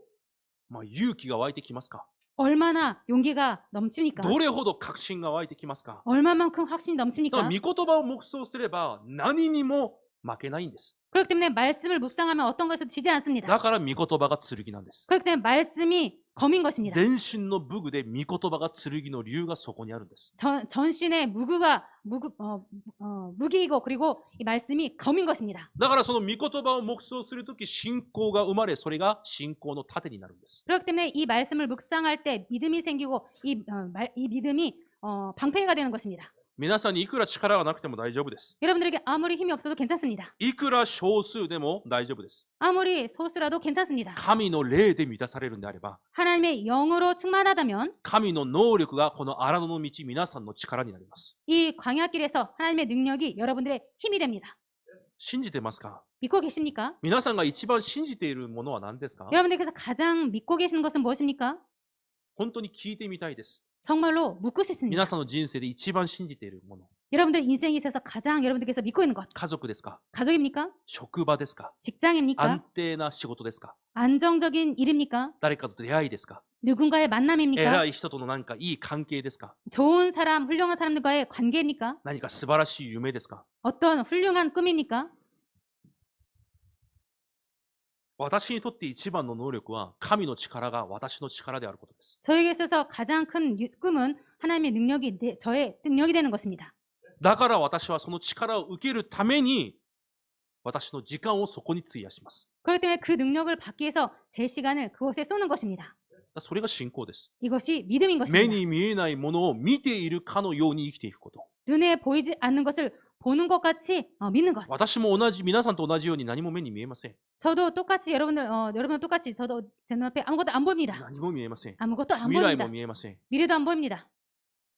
勇気が湧いてきますか？ 얼마나 용기가 넘칩니까? どれほど確信が湧いてきますか？ 얼마만큼 확신이 だから 넘칩니까? 御言葉を黙想すれば何にも負けないんです。 그렇기 때문에 말씀을 묵상하면 어떤 것에도 지지 않습니다. だから御言葉が剣なんです。 그렇기 때문에 말씀이 검인 것입니다. 全身の武具で御言葉が剣の理由がそこにあるんです。 전신의 무기이고 그리고 이 말씀이 검인 것입니다. だからその御言葉を黙想するとき信仰が生まれ、それが信仰の盾になるんです。 그렇기 때문에 이 말씀을 묵상할 때 믿음이 생기고 이 믿음이 방패가 되는 것입니다. 皆さんにいくら力がなくても大丈夫です。 여러분들에게 아무리 힘이 없어도 괜찮습니다. いくら少数でも大丈夫です。 아무리 소수라도 괜찮습니다. 神の霊で満たされるんであれば、 하나님의 영으로 충만하다면 神の能力がこの荒野の道、皆さんの力になります。 이 광야길에서 하나님의 능력이 여러분들의 힘이 됩니다. 信じてますか？ 믿고 계십니까? 皆さんが一番信じているものは何ですか？ 여러분들께서 가장 믿고 계시는 것은 무엇입니까? 本当に聞いてみたいです。 정말로 묻고 싶습니다. 皆さんの人生で一番信じているもの。 여러분들 인생에 있어서 가장 여러분들께서 믿고 있는 것. 家族ですか？ 가족입니까? 職場ですか？ 직장입니까? 安定な仕事ですか？ 안정적인 일입니까? 誰かと出会いですか？ 누군가의 만남입니까? 偉い人とのなんかいい関係ですか？ 좋은 사람, 훌륭한 사람들과의 관계입니까? 何か素晴らしい夢ですか？ 어떤 훌륭한 꿈입니까? 私にとって一番の能力は神の力が私の力であることです。 저에게 있어서 가장 큰 꿈은 하나님의 능력이 저의 능력이 되는 것입니다. だから私はその力を受けるために私の時間をそこに費やします。 그렇기 때문에 그 능력을 받기 위해서 제 시간을 그곳에 쏘는 것입니다. それが信仰です。 이것이 믿음인 目 것입니다. に見えないものを見ているかのように生きていくこと。 눈에 보이지 않는 것을 보는 것 같이 믿는 것. 私も皆さんと同じように何も目に見えません。 저도 똑같이 여러분도 똑같이 저도 제 눈앞에 아무것도 안 보입니다. 何も見えません。 아무것도 안 未来 보입니다. も見えません。 미래도 안 보입니다.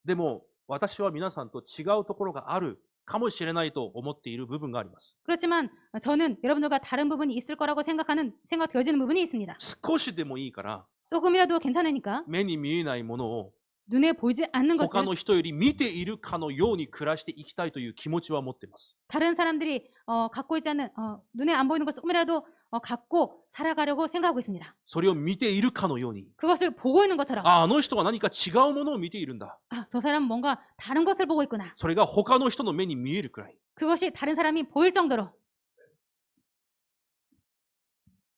でも私は皆さんと違うところがあるかもしれないと思っている部分があります。 그렇지만 저는 여러분들과 다른 부분이 있을 거라고 생각되어지는 부분이 있습니다. 少しでもいいから 조금이라도 괜찮으니까 目に見えないものを 눈에 보이지 않는 他 것을 の人より見ているかのように暮らしていきたいという気持ちは持っています。 다른 사람들이 갖고 있지 않는 눈에 안 보이는 것을 조금이라도 갖고 살아가려고 생각하고 있습니다. それを見ているかのように、 그것을 보고 있는 것처럼 あの人は何か違うものを見ているんだ。 저 사람은 뭔가 다른 것을 보고 있구나. それが他の人の目に見えるくらい。 그것이 다른 사람이 보일 정도로.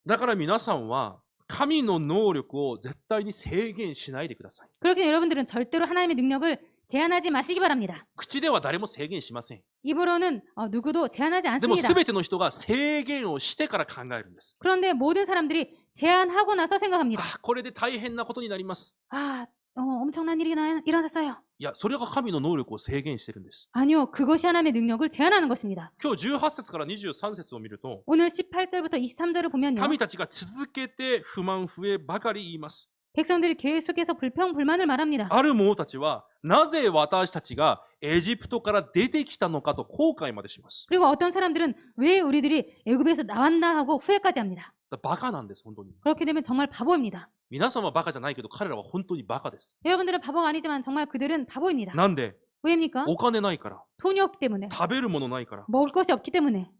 だから皆さんは神の能力を絶対に制限しないでください。 그렇게 여러분들은 절대로 하나님의 능력을 제한하지 마시기 바랍니다. 口では誰も制限しません。 입으로는 누구도 제한하지 でも 않습니다. 全ての人が制限をしてから考えるんです。 그런데 모든 사람들이 제한하고 나서 생각합니다. これで大変なことになります。 엄청난 일이 일어났어요. いや、それが神の能力を制限してるんです。 아니요, 그것이 하나님의 능력을 제한하는 것입니다. 今日18節から23節を見ると、 오늘 18절부터 23절을 보면요. 民たちが続けて不満不平ばかり言います。 백성들이 계속해서 불평불만을 말합니다. ある者たちは、なぜ私たちがエジプトから出てきたのかと後悔までします。 그리고 어떤 사람들은 왜 우리들이 애굽에서 나왔나 하고 후회까지 합니다. バカなんです、本当に。 그렇게 되면 정말 바보입니다. 皆さんはバカじゃないけど、彼らは本当にバカです。 여러분들은 바보가 아니지만 정말 그들은 바보입니다. なんで 왜입니까? お金ないから。 돈이 없기 때문에. 食べるものないから。 먹을 것이 없기 때문에.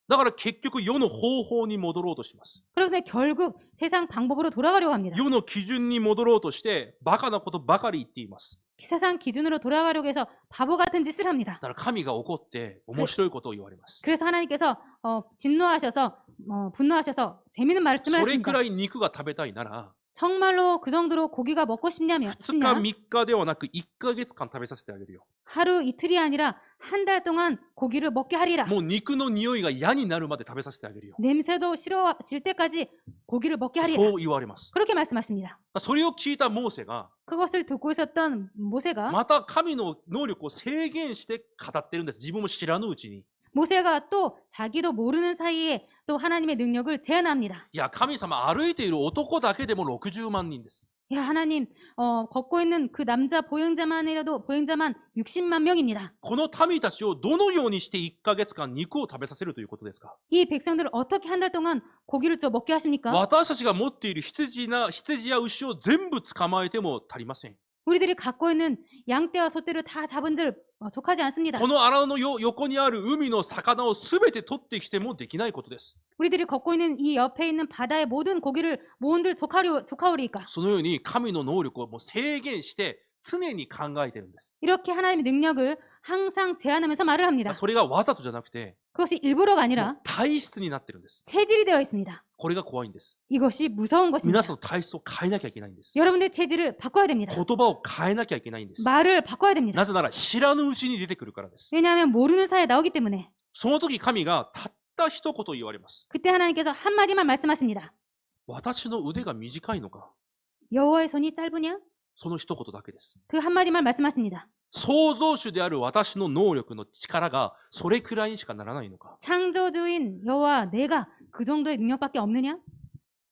だから結局世の方法に戻ろうとします。 그렇기 때문에 결국 세상 방법으로 돌아가려고 합니다. 世の基準に戻ろうとして、バカなことばかり言っています。 세상 기준으로 돌아가려고 해서 바보 같은 짓을 합니다. だから神が怒って面白いことを言われます。 그래서 하나님께서 진노하셔서 분노하셔서 재미있는 말씀을 それく 하십니다. らい肉が食べたいなら、 정말로 그 정도로 고기가 먹고 싶냐면 2日3日ではなく1ヶ月間食べさせてあげるよ。 하루 이틀이 아니라 한 달 동안 고기를 먹게 하리라. もう肉の匂いが嫌になるまで食べさせてあげるよ。 냄새도 싫어질 때까지 고기를 먹게 하리라. そう言われます。 그렇게 말씀하십니다. それを聞いたモーセが、 그것을 듣고 있었던 모세가 また神の能力を制限して語ってるんです。自分も知らぬうちに。 모세가 또 자기도 모르는 사이에 또 하나님의 능력을 제안합니다. いや、神様、歩いている男だけでも60万人です。 야, 하나님, 걷고 있는 그 남자 보행자만 60만 명입니다. この民たちをどのようにして1ヶ月間肉を食べさせるということですか？ 이 백성들을 어떻게 한 달 동안 고기를 좀 먹게 하십니까? 私たちが持っている羊や牛を全部捕まえても足りません。 우리들이 갖고 있는 양떼와 소떼를 다 잡은들 족하지 않습니다. この荒野の横にある海の魚をすべて取ってきてもできないことです。 우리들이 걷고 있는 이 옆에 있는 바다의 모든 고기를 모은들 족하오리까? そのように神の能力をもう制限して常に考えてるんです。 이렇게 하나님의 능력을 항상 제한하면서 말을 합니다. それがわざとじゃなくて、 그것이 일부러가 もう 아니라 体質になってるんです。 체질이 되어 있습니다. これが怖いんです。 이것이 무서운 皆 것입니다. さんの体質を変えなきゃいけないんです。 여러분의 체질을 바꿔야 됩니다. 言葉を変えなきゃいけないんです。 말을 바꿔야 됩니다. なぜなら知らぬうちに出てくるからです。 왜냐하면 모르는 사이에 나오기 때문에. その時神がたった一言言われます。 그때 하나님께서 한마디만 말씀하십니다. 私の腕が短いのか？ 여호와의 손이 짧으냐? その一言だけです。 그 한마디만 말씀하십니다. 創造主である私の能力の力がそれくらいにしかならないのか？ 창조주인 여호와 내가 그 정도의 능력밖에 없느냐?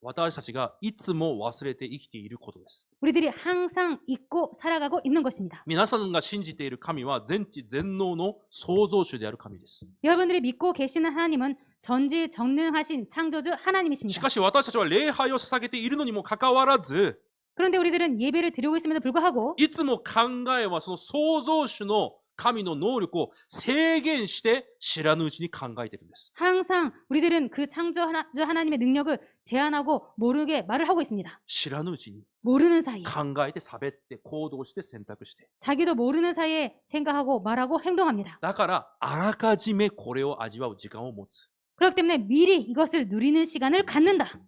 私たちがいつも忘れて生きていることです。 우리들이 항상 잊고 살아가고 있는 것입니다. 皆さんが信じている神は全知全能の創造主である神です。 여러분들이 믿고 계시는 하나님은 전지전능하신 창조주 し 하나님이십니다. かし私たちは礼拝を捧げているのにもかかわらず、 그런데 우리들은 예배를 드리고 있음에도 불구하고 いつも考えはその創造主の神の能力を制限して知らぬうちに考えているんです。 항상 우리들은 그 창조주 하나님의 능력을 제한하고 모르게 말을 하고 있습니다. 知らぬうちに 모르는 사이에 考えて喋って行動して選択して。 자기도 모르는 사이에 생각하고 말하고 행동합니다. だからあらかじめこれを味わう時間を持つ。 그렇기 때문에 미리 이것을 누리는 시간을 갖는다.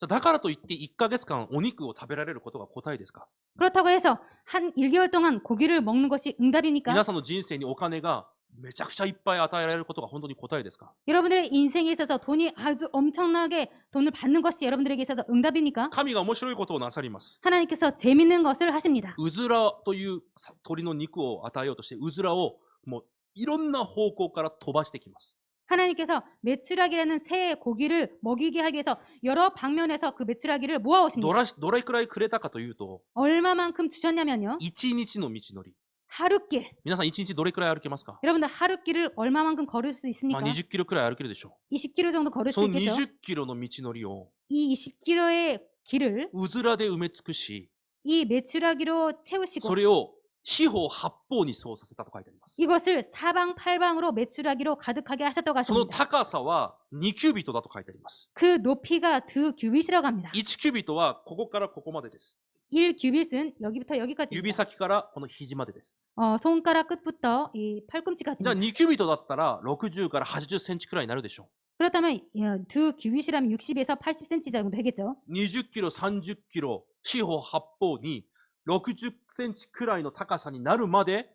だからといって1ヶ月間お肉を食べられることが答えですか？ 그렇다고 해서 한 1개월 동안 고기를 먹는 것이 응답입니까? 皆さんの人生にお金がめちゃくちゃいっぱい与えられることが本当に答えですか？ 여러분들의 인생에 있어서 돈이 아주 엄청나게 돈을 받는 것이 여러분들에게 있어서 응답입니까? 神が面白いことをなさります。 하나님께서 재밌는 것을 하십니다. うずらという鳥の肉を与えようとして、うずらをもういろんな方向から飛ばしてきます。 하나님께서 메추라기라는 새의 고기를 먹이게 하기 위해서 여러 방면에서 그 메추라기를 모아오십니다. どれくらいくれたかというと、 얼마만큼 주셨냐면요. 1日の道のり。 하루길. 皆さん1日どれくらい歩けますか？ 여러분들 하루길을 얼마만큼 걸을 수 ま 있습니까? あ20キロくらい歩けるでしょ 20km 정도 う。 걸을 そ 수 の 있겠죠. 20キロの道のりを 이 20km의 길을 うずらで埋め尽くし、 이 메추라기로 채우시고 それを四方八方にそうさせたと書いてあります。 이것을 사방팔방으로 메추라기로 가득하게 하셨다고 その 하십니다. 高さは2キュビットだと書いてあります。 그 높이가 2규빗이라고 합니다. 1キュビットはここからここまでです。 1규빗은 여기부터 여기까지. 指先からこの肘までです。 손가락 끝부터 이 じゃあ 팔꿈치까지입니다. 2キュビットだったら60から80センチくらいになるでしょ 그렇다면 2규빗이라면 60에서 80cm 정도 되겠죠. う。20キロ、30キロ、四方八方に60センチくらいの高さになるまで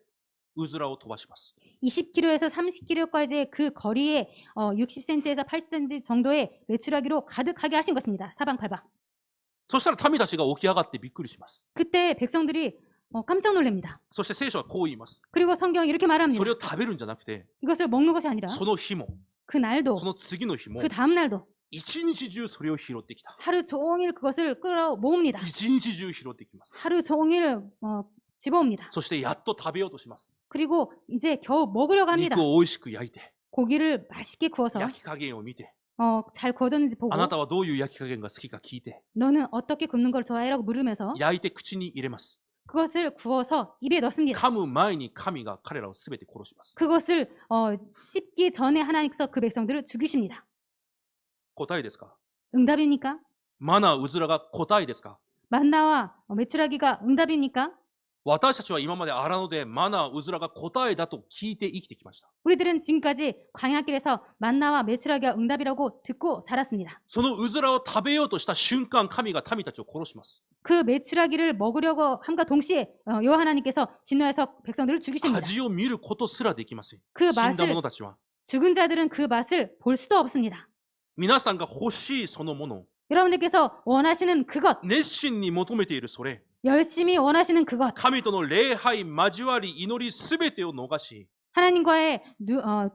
うずらを飛ばします。 20km에서 30km까지의 그 거리에 60cm에서 80cm 정도의 메추라기로 가득하게 하신 것입니다. 사방팔방. そしたら民たちが起き上がってびっくりします。 그때 백성들이 깜짝 놀랍니다. そして聖書はこう言います。 그리고 성경은 이렇게 말합니다. それを食べるんじゃなくて、 이것을 먹는 것이 아니라 その日も、 그 날도 その次の日も 그 다음 날도 一日中それを拾ってきた。 하루 종일 그것을 끌어 모읍니다. 一日中拾ってきます。 하루 종일 집어옵니다. そしてやっと食べようとします。 그리고 이제 겨우 먹으려고 합니다. 肉を美味しく焼いて、 고기를 맛있게 구워서 焼き加減を見て、 잘 구워졌는지 보고 あなたはどういう焼き加減が好きか聞いて、 너는 어떻게 굽는 걸 좋아해라고 물으면서 焼いて口に入れます。 그것을 구워서 입에 넣습니다. 噛む前に神が彼らをすべて殺します。 그것을 씹기 전에 하나님께서 그 백성들을 죽이십니다. 答えですか？ 응답입니까? マナー、うずらが答えですか？ 만나와 메추라기가 응답입니까? 私たちは今まで荒野でマナー、うずらが答えだと聞いて生きてきました。 우리들은 지금까지 광야길에서 만나와 메추라기가 응답이라고 듣고 자랐습니다. そのうずらを食べようとした瞬間、神が民たちを殺します。 그 메추라기를 먹으려고 함과 동시에 여호와 하나님께서 진노해서 백성들을 죽이십니다. 味を見ることすらできません。 그 死んだ 맛을 者たちは。 죽은 자들은 그 맛을 볼 수도 없습니다. 皆さんが欲しいそのものを 여러분들께서 원하시는 그것, 熱心に求めているそれ、 열심히 원하시는 그것, 神との礼拝、交わり、祈りすべてを逃し、 하나님과의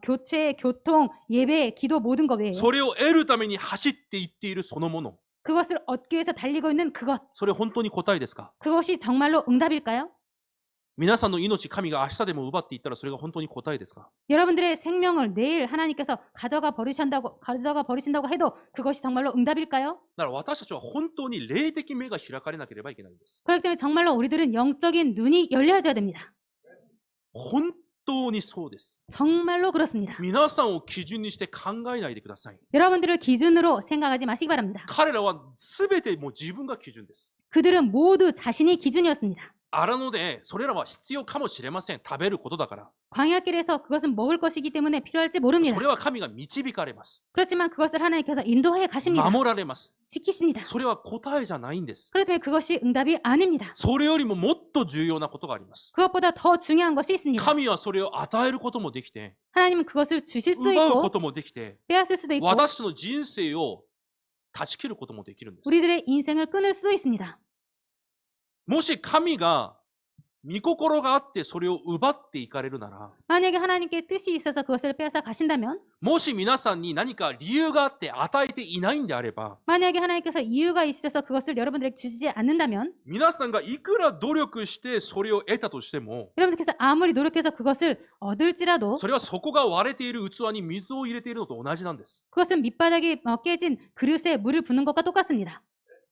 교체, 교통, 예배, 기도 모든 것이에요. それを得るために走っていっているそのもの。 그것을 얻기 위해서 달리고 있는 그것. それ本当に答えですか？ 그것이 정말로 응답일까요? 皆さんの命、神が明日でも奪っていったらそれが本当に答えですか？ 여러분들의 생명을 내일 하나님께서 가져가 버리신다고 해도 그것이 정말로 응답일까요? だから私たちは本当に霊的目が開かれなければいけないんです。 그렇기 때문에 정말로 우리들은 영적인 눈이 열려져야 됩니다. 本当にそうです。 정말로 그렇습니다. 皆さんを基準にして考えないでください。 여러분들을 기준으로 생각하지 마시기 바랍니다. 彼らは全てもう自分が基準です。 그들은 모두 자신이 기준이었습니다. 荒野でそれらは必要かもしれません。食べることだから。 광야길에서 그것은 먹을 것이기 때문에 필요할지 모릅니다. それは神が導かれます。 그렇지만 그것을 하나님께서 인도해 가십니다. 守られます。 지키십니다. それは答えじゃないんです。 그렇기 때문에 그것이 응답이 아닙니다. それよりももっと重要なことがあります。 그것보다 더 중요한 것이 있습니다. 神はそれを与えることもできて、 하나님은 그것을 주실 수 奪うこ 있고 ともできて、 빼앗을 수도 있고 私の人生を断ち切ることもできるんです。 우리들의 인생을 끊을 수도 있습니다. もし神が御心があってそれを奪っていかれるなら、 만약에 하나님께 뜻이 있어서 그것을 빼앗아 가신다면 もし皆さんに何か理由があって与えていないんであれば、 만약에 하나님께서 이유가 있어서 그것을 여러분들에게 주시지 않는다면 皆さんがいくら努力してそれを得たとしても、 여러분들께서 아무리 노력해서 그것을 얻을지라도 それはそこが割れている器に水を入れているのと同じなんです。 그것은 밑바닥이 깨진 그릇에 물을 붓는 것과 똑같습니다.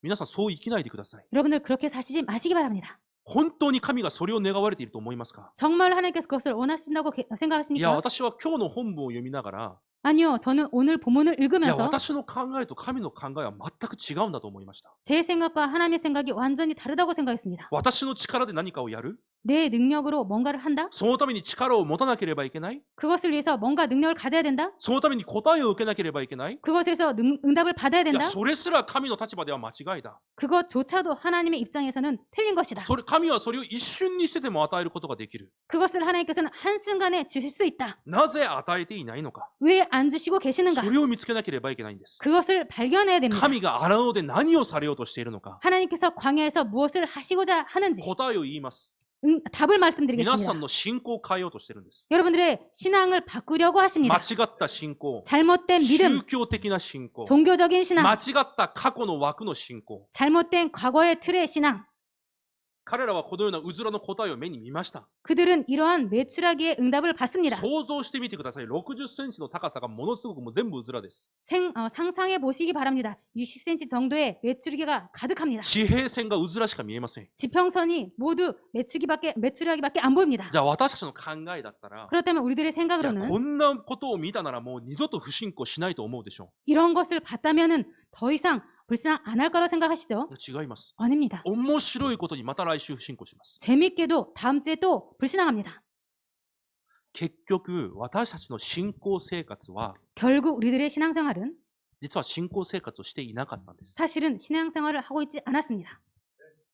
皆さんそう生きないでください。 여러분들 그렇게 사시지 마시기 바랍니다. 本当に神がそれを願われていると思いますか？ 정말 하나님께서 그것을 원하신다고 いや、 생각하십니까? 私は今日の本文を読みながら、 아니요. 저는 오늘 본문을 いや、 읽으면서 私の考えと神の考えは全く違うんだと思いました。 제 생각과 하나님의 생각이 완전히 다르다고 생각했습니다. 私の力で何かをやる？ 내 능력으로 뭔가를 한다? そのために力を持たなければいけない？ 그것을 위해서 뭔가 능력을 가져야 된다? そのために答えを受けなければいけない？ 그것에서 응답을 받아야 いや、 된다? それすら神の立場では間違いだ。 그것조차도 하나님의 입장에서는 틀린 것이다. 神はそれを一瞬にしてでも与えることができる。 그것을 하나님께서는 한순간에 주실 수 있다. なぜ与えていないのか。 왜 안 주시고 계시는가? それを見つけなければいけないんです。 그것을 발견해야 됩니다. 神が荒野で何をされようとしているのか。 하나님께서 광야에서 무엇을 하시고자 하는지 答えを言います。 답을 皆さ 말씀드리겠습니다. んの信仰を変えようとしているんです。 여러분들의 신앙을 바꾸려고 間 하십니다. 違った信仰、 잘못된 宗 믿음, 教的な信仰、 종교적인 間 신앙, 違った過去の枠の信仰。 잘못된 과거의 틀의 신앙. 彼らはこのようなうずらの答えを目に見ました。 그들은 이러한 매출하기의 응답을 받습니다. 想像してみてください。60センチの高さがものすごくもう全部うずらです。 상상해 보시기 바랍니다. 60cm 정도의 매출하기가 가득합니다. 地平線がうずらしか見えません。 지평선이 모두 매출하기밖에 안 보입니다. じゃあ私たちの考えだったら、 그렇다면 우리들의 いや 생각으로는 こんなことを見たならもう二度と不信仰しないと思うでしょ 이런 것을 봤다면은 더 이상 불신앙 안 할 거라 생각하시죠? う。違います。 아닙니다. 面白いことにまた来週不信仰します。 재밌게도 다음 주에 또 불신앙합니다. 結局、私たちの信仰生活は、 결국 우리들의 신앙생활은 実は信仰生活をしていなかったんです。 사실은 신앙생활을 하고 있지 않았습니다.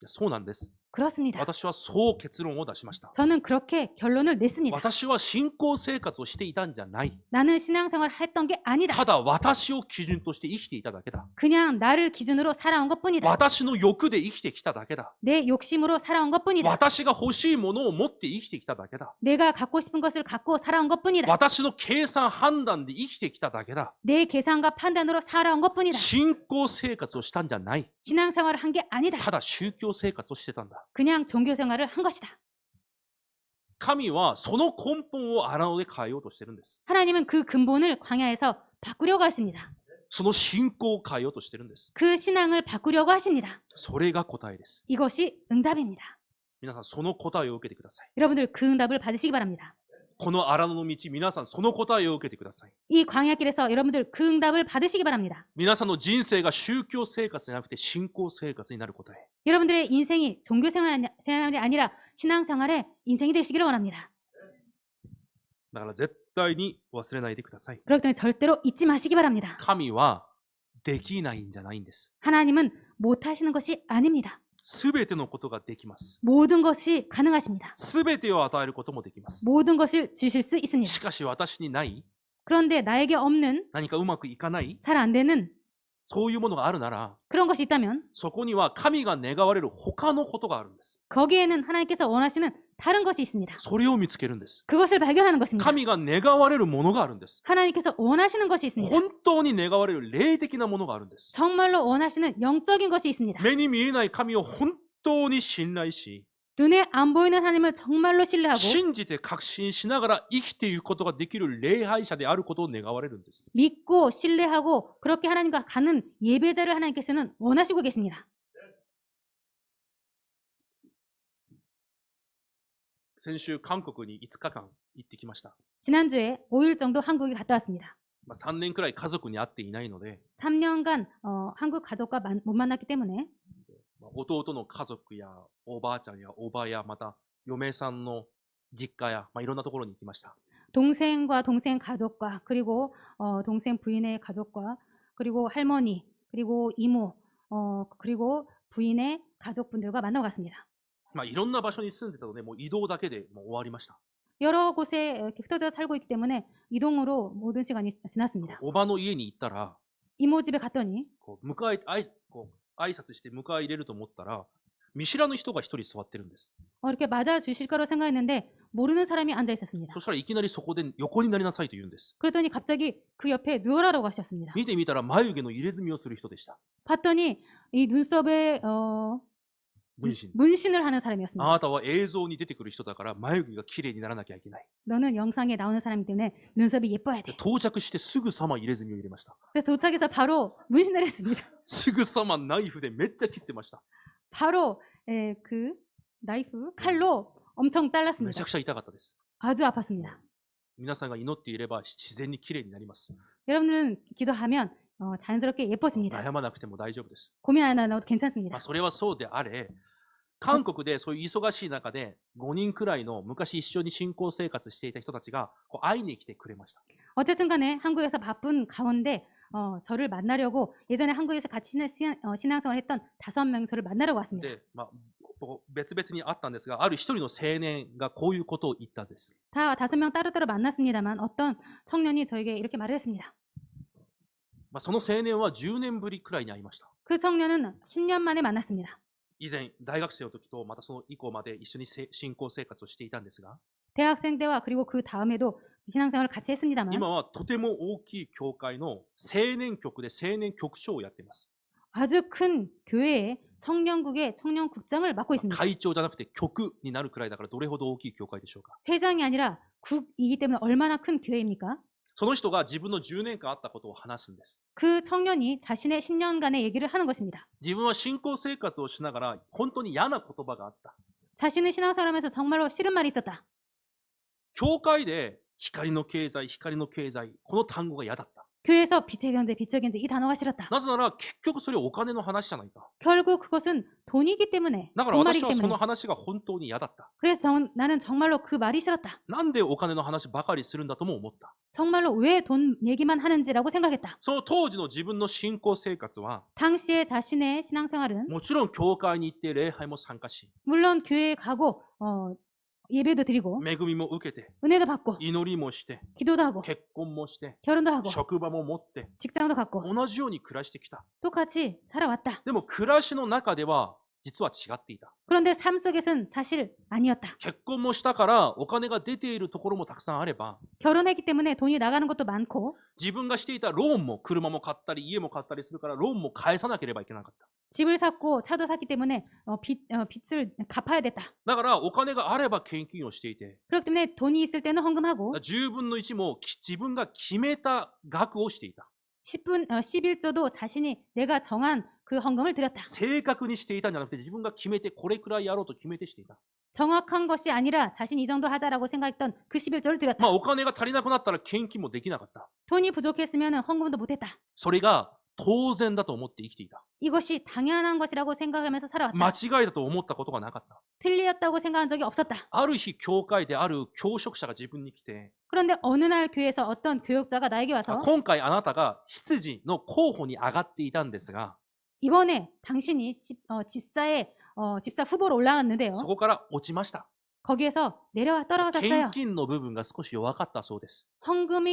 そうなんです。 그렇습니다. 私はそう結論を出しました。 저는 그렇게 결론을 냈습니다. 私は信仰生活をしていたんじゃない。 나는 신앙생활을 했던 게 아니다. ただ私を基準として生きていただけだ。 그냥 나를 기준으로 살아온 것뿐이다. 私の欲で生きてきただけだ。 내 욕심으로 살아온 것뿐이다. 私が欲しいものを持って生きてきただけだ。 내가 갖고 싶은 것을 갖고 살아온 것뿐이다. 私の計算判断で生きてきただけだ。 내 계산과 판단으로 살아온 것뿐이다. 信仰生活をしたんじゃない。 신앙생활을 한 게 아니다. ただ宗教生活をしてたんだ。 그냥 종교생활을 한 것이다. 神はその根本を荒野で変えようとしてるんです。 하나님은 그 근본을 광야에서 바꾸려고 하십니다. その信仰を変えようとしてるんです。 그 신앙을 바꾸려고 하십니다. それが答えです。 이것이 응답입니다. 皆さんその答えを受けてください。 여러분들 그 응답을 받으시기 바랍니다. この荒野の道、皆さんその答えを受けてください。 이 광야길에서 여러분들 그 응답을 받으시기 바랍니다. 皆さんの人生が宗教生活じゃなくて信仰生活になる答え。 여러분들의 인생이 종교생활이 아니라 신앙생활의 인생이 되시기를 원합니다. だから絶対に忘れないでください。 그렇기 때문에 절대로 잊지 마시기 바랍니다. 神はできないんじゃないんです。 하나님은 못하시는 것이 아닙니다. すべてのことができます。 모든 것이 가능하십니다. すべてを与えることもできます。 모든 것을 주실 수 있습니다. しかし私にない、 그런데 나에게 없는, 何かうまくいかない、 잘 안 되는 そういうものがあるなら、 그런 것이 있다면 そこには神が願われる他のことがあるんです。 거기에는 하나님께서 원하시는 다른 것이 있습니다. それを見つけるんです。 그것을 발견하는 것입니다. 神が願われるものがあるんです。 하나님께서 원하시는 것이 있습니다. 本当に願われる霊的なものがあるんです。 정말로 원하시는 영적인 것이 있습니다. 目に見えない神を本当に信頼し、 눈에 안 보이는 하나님을 정말로 신뢰하고 信じて確信しながら生きていくことができる礼拝者であることを願われるんです。 믿고 신뢰하고 그렇게 하나님과 가는 예배자를 하나님께서는 원하시고 계십니다. 先週韓国に5日間行ってきました。 지난주에 5일 정도 한국에 갔다 왔습니다. 3年くらい家族に会っていないので、 3년간 한국 가족과 못 만났기 때문에 弟の家族やおばあちゃんやおばやまた嫁さんの実家や、いろんなところに行きました。 동생과 동생 가족과 그리고 동생 부인의 가족과 그리고 할머니 그리고 이모 그리고 부인의 가족분들과 만나고 갔습니다. いろんな場所に住んでたので、もう移動だけでもう終わりました。 여러 곳에 흩어져 살고 있기 때문에 이동으로 모든 시간이 지났습니다. おばの家に行ったら、 이모 집에 갔더니 挨拶して迎え入れると思ったら、見知らぬ人が一人座ってるんです。 이렇게 맞아 주실 거라고 생각했는데 모르는 사람이 앉아 있었습니다. そしたらいきなりそこで横になりなさいと言うんです。 그랬더니 갑자기 그 옆에 누워라라고 하셨습니다. 見てみたら眉毛の入れ墨をする人でした。 봤더니 이 눈썹에 分身。 문신을 하는 あ 사람이었습니다. なたは映像に出てくる人だから眉毛が綺麗にならなきゃいけない。 너는 영상에 나오는 사람이기 때문에 눈썹이 예뻐야 で 돼. 到着してすぐさま入れ墨を入れました。 그래서 도착해서 바로 문신을 했습니다. すぐさまナイフでめっちゃ切ってました。 바로 그 나이프 칼로 엄청 め 잘랐습니다. ちゃくちゃ痛かったです。 아주 아팠습니다. 皆さんが祈っていれば自然に綺麗になります。 여러분은 기도하면 자연스럽게 예뻐집니다. 悩まなくても大丈夫です。 고민 안 하셔도 괜찮습니다. それはそうであれ、韓国でそういう忙しい中で5人くらいの昔一緒に信仰生活していた人たちが会いに来てくれました。 어쨌든 간에 한국에서 바쁜 가운데 저를 만나려고 예전에 한국에서 같이 신앙생활을 했던 5명이 저를 만나려고 왔습니다. で、別々に会ったんですが、ある一人の青年がこういうことを言ったんです。 다 5명 따로따로 만났습니다만 어떤 청년이 저에게 이렇게 말을 했습니다. その青年は10年ぶりくらいに会いました。 그 청년은 10년 만에 만났습니다. 以前、大学生の時とまたその以降まで一緒に信仰生活をしていたんですが、 대학생 때와 그리고 그 다음에도 신앙생활을 같이 했습니다만 今はとても大きい教会の青年局で青年局長をやっています。 아주 큰 교회의 청년국의 청년국장을 맡고 있습니다. 会長じゃなくて局になるくらいだからどれほど大きい教会でしょうか。 회장이 아니라 국이기 때문에 얼마나 큰 교회입니까? その人が自分の10年間あったことを話すんです。 그 청년이 자신의 10년간의 얘기를 하는 것입니다. 自分は信仰生活をしながら本当に嫌な言葉があった。 자신은 신앙생활하면서 정말로 싫은 말이 있었다. 教会で光の経済、光の経済、この単語が嫌だった。 교회에서 빛의 경제, 빛의 경제 이 단어가 싫었다. なぜなら結局それお金の話じゃないか。 결국 그것은 돈이기 때문에 だから私 돈말이기 はその 때문에 話が本当に嫌だった。 그래서 나는 정말로 그 말이 싫었다. なんでお金の話ばかりするんだとも思った。 정말로 왜 돈 얘기만 하는지라고 생각했다. その当時の自分の信仰生活は、 당시에 자신의 신앙생활은 もちろん教会に行って礼拝も参加し、 물론 교회에 가고 예배도 드리고 恵みも受けて、 은혜도 받고 祈りもして、 기도도 하고 結婚もして、 결혼도 하고 職場も持って、 직장도 갖고 同じように暮らしてきた。 똑같이 살아왔다. でも暮らしの中では実は違っていた。 그런데 삶 속에서는 사실 아니었다. 結婚もしたからお金が出ているところもたくさんあれば、 결혼했기 때문에 돈이 나가는 것도 많고 自分がしていたローンも車も買ったり家も買ったりするからローンも返さなければいけなかった。 집을 샀고 차도 샀기 때문에 빚을 갚아야 됐다. だからお金があれば献金をしていて、 그렇기 때문에 돈이 있을 때는 헌금하고 10分の1も自分が決めた額をしていた。 11조도 자신이 내가 정한 그 헌금을 드렸다. 正確にしていたんじゃなくて自分が決めてこれくらいやろうと決めてしていた。 정확한 것이 아니라 자신 이 정도 하자라고 생각했던 그 11조를 드렸다. お金が足りなくなったら献金もできなかった。 돈이 부족했으면 헌금도 못했다. それが当然だと思って生きていた。 이것이 당연한 것이라고 생각하면서 살아왔다. 間違いだと思ったことがなかった。 틀렸다고 생각한 적이 없었다. ある日教会である教職者が自分に来て、 그런데 어느 날 교회에서 어떤 교육자가 나에게 와서 今回あなたが執事の候補に上がっていたんですが、 이번에 당신이 집사 후보로 올라갔는데요. そこから落ちました。 거기에서 떨어졌어요. 献金の部分が少し弱かったそうです。 헌금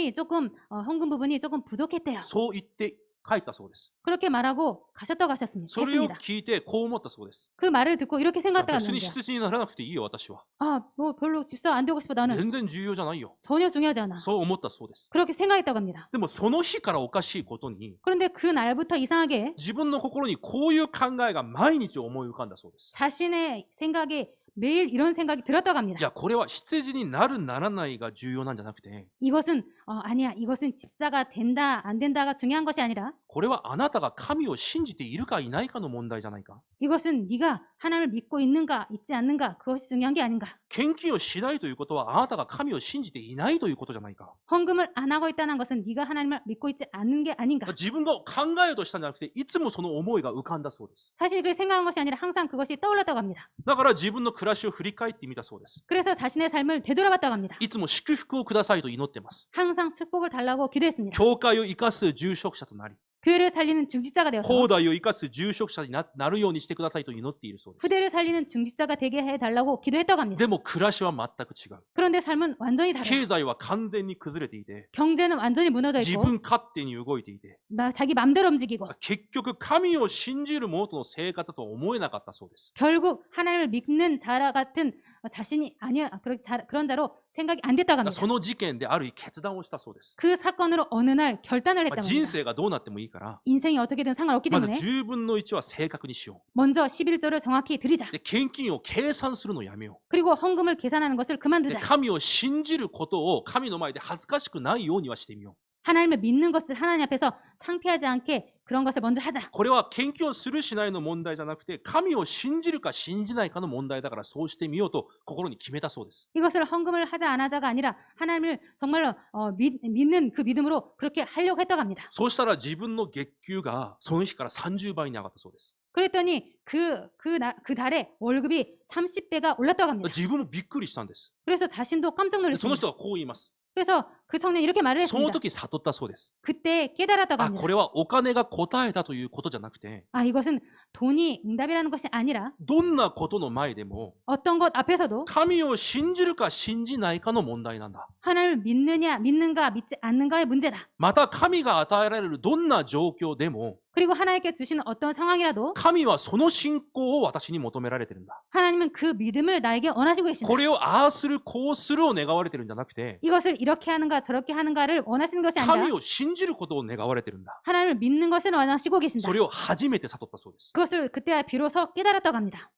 부분이 조금 부족했대요. そう言って帰ったそうです。 그렇게 말하고 가셨다고 하셨습니다. それを 했습니다. 聞いてこう思ったそうです。 그 말을 듣고 이렇게 別 생각했다는 に 거예요. 執事にならなくていいよ、私は。 아, 뭐 별로 집사 안 되고 싶어 나는 全然重要じゃないよ。 전혀 중요하지 않아. そう思ったそうです。 그렇게 생각했다고 합니다. でもその日からおかしいことに、 그런데 그 날부터 이상하게 自分の心にこういう考えが毎日思い浮かんだそうです。 자신의 생각에 매일 이런 생각이 들었다고 い 합니다. や、これは羊になるならないが重要なんじゃなくて、 이것은 아니야. 이것은 집사가 된다 안 된다가 중요한 것이 아니라 これはあなたが神を信じているかいないかの問題じゃないか。 이것은 네가 하나님을 믿고 있는가 있지 않는가 그것이 중요한 게 아닌가. 献金をしないということはあなたが神を信じていないということじゃないか。 헌금을 안 하고 있다는 것은 네가 하나님을 믿고 있지 않는 게 아닌가. 自分が考えようとしたんじゃなくて、いつもその思いが浮かんだそうです。 사실 그렇게 생각한 것이 아니라 항상 그것이 떠올랐다고 합니다. だから自分の暮らしを振り返ってみたそうです。 그래서 자신의 삶을 되돌아봤다고 합니다. いつも祝福をくださいと祈ってます。 항상 축복을 달라고 기도했습니다. 教会を生かす住職者となり、 교회를 살리는 중직자가 되어서 後代を生かす住職者になるようにしてくださいと祈っているそうです。 후대를 살리는 중직자가 되게 해달라고 기도했다고 합니다. でも暮らしは全く違う。 그런데 삶은 완전히 달라요. 経済は完全に崩れていて、 경제는 완전히 무너져 自 있고 分勝手に動いていて、 자기 맘대로 움직이고 結局神を信じる者との生活だと思えなかったそうです。 결국 하나님을 믿는 자 같은 자신이 아니야 그런 자로 생각이 안 됐다고 합니다. その事件である決断をしたそうです。 그 사건으로 어느 날 결단을 했다고 人 합니다. 生がどうなってもいいから、 인생이 어떻게든 상관없기 まず 때문에 10分の1は正確にしよ 먼저 11조를 정확히 드리자. う。で、献金を計算するのをやめよ 그리고 헌금을 계산하는 것을 う。で、 그만두자. 神を信じることを神の前で恥ずかしくないようにはしてみよ 하나님을 믿는 것을 하나님 앞에서 창피하지 않게 그런 것을 먼저 하자. う。これは献金をするしないの問題じゃなくて、神を信じるか信じないかの問題だからそうしてみようと心に決めたそうです。 이것을 헌금을 하자 안 하자가 아니라 하나님을 정말로 믿는 그 믿음으로 그렇게 하려고 했다고 합니다. そうしたら自分の月給がその日から30倍に上がったそうです。 그랬더니 그 달에 월급이 30배가 올랐다고 합니다. 自分もびっくりしたんです。 그래서 자신도 깜짝 でその 놀랐습니다. 人はこう言います。 그래서 그 청년이 이렇게 말을 その 했습니다. 時悟ったそうです。 그때 깨달았다고 あ、 합니다. これはお金が答えたということじゃなくて、 아, 이것은 돈이 응답이라는 것이 아니라 どんなことの前でも 어떤 것 앞에서도 神を信じるか信じないかの問題なんだ。 하나님을 믿는가 믿지 않는가의 문제다. また神が与えられるどんな状況でも 그리고 하나님께 주시는 어떤 상황이라도 神はその信仰を私に求められてるんだ。 하나님은 그 믿음을 나에게 원하시고 계신다. これをああするこうするを願われてるんじゃなくて、 이것을 이렇게 하는가 저렇게 하는가를 원하시는 것이 神 아니라 を信じることを願われてるんだ。 하나님을 믿는 것을 원하시고 계신다. それを初めて悟ったそうです。 그것을 그때 비로소 깨달았다고 합니다.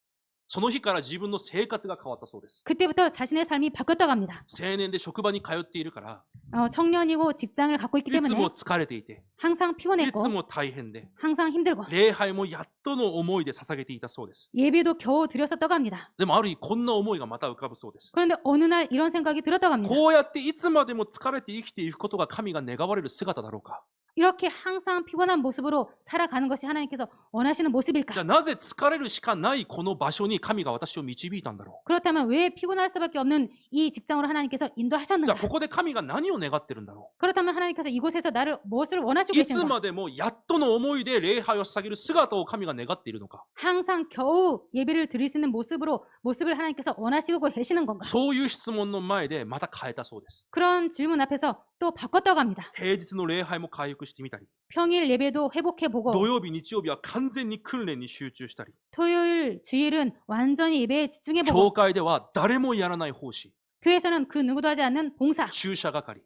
その日から自分の生活が変わったそうです。 그때부터 자신의 삶이 바뀌었다고 합니다. 青年で職場に通っているから、 청년이고 직장을 갖고 있기 いつ 때문에 も疲れていて、 항상 い 피곤했고 つも大変で、 항상 힘들고 礼拝もやっとの思いで捧げていたそうです。 예배도 겨우 드렸었다고 합니다. でもある日こんな思いがまた浮かぶそうです。 그런데 어느 날 이런 생각이 들었다고 합니다. こうやっていつまでも疲れて生きていくことが神が願われる姿だろうか。 이렇게 항상 피곤한 모습으로 살아가는 것이 하나님께서 원하시는 じゃあ 모습일까? なぜ疲れるしかないこの場所に神が私を導いたんだろ 그렇다면 왜 피곤할 수밖에 없는 이 직장으로 하나님께서 う。じゃ 인도하셨는가? あここで神が何を願ってるんだろ 그렇다면 하나님께서 이곳에서 나를 무엇을 う。 원하시고 いつ 계신가? までもやっとの思いで礼拝を捧げる姿を神が願っているのか。 항상 겨우 예배를 드릴 수 있는 모습을 하나님께서 원하시고 계시는 건가? そういう質問の前でまた変えたそうです。 그런 질문 앞에서 또 바꿨다고 합니다. 平日の礼拝も回復してみたり、 평일 예배도 회복해보고 土曜日、日曜日は完全に訓練に集中したり、 토요일, 주일은 완전히 예배에 教 집중해보고 会では誰もやらない奉仕、 교회에서는 그 누구도 하지 않는 봉사, 駐車係、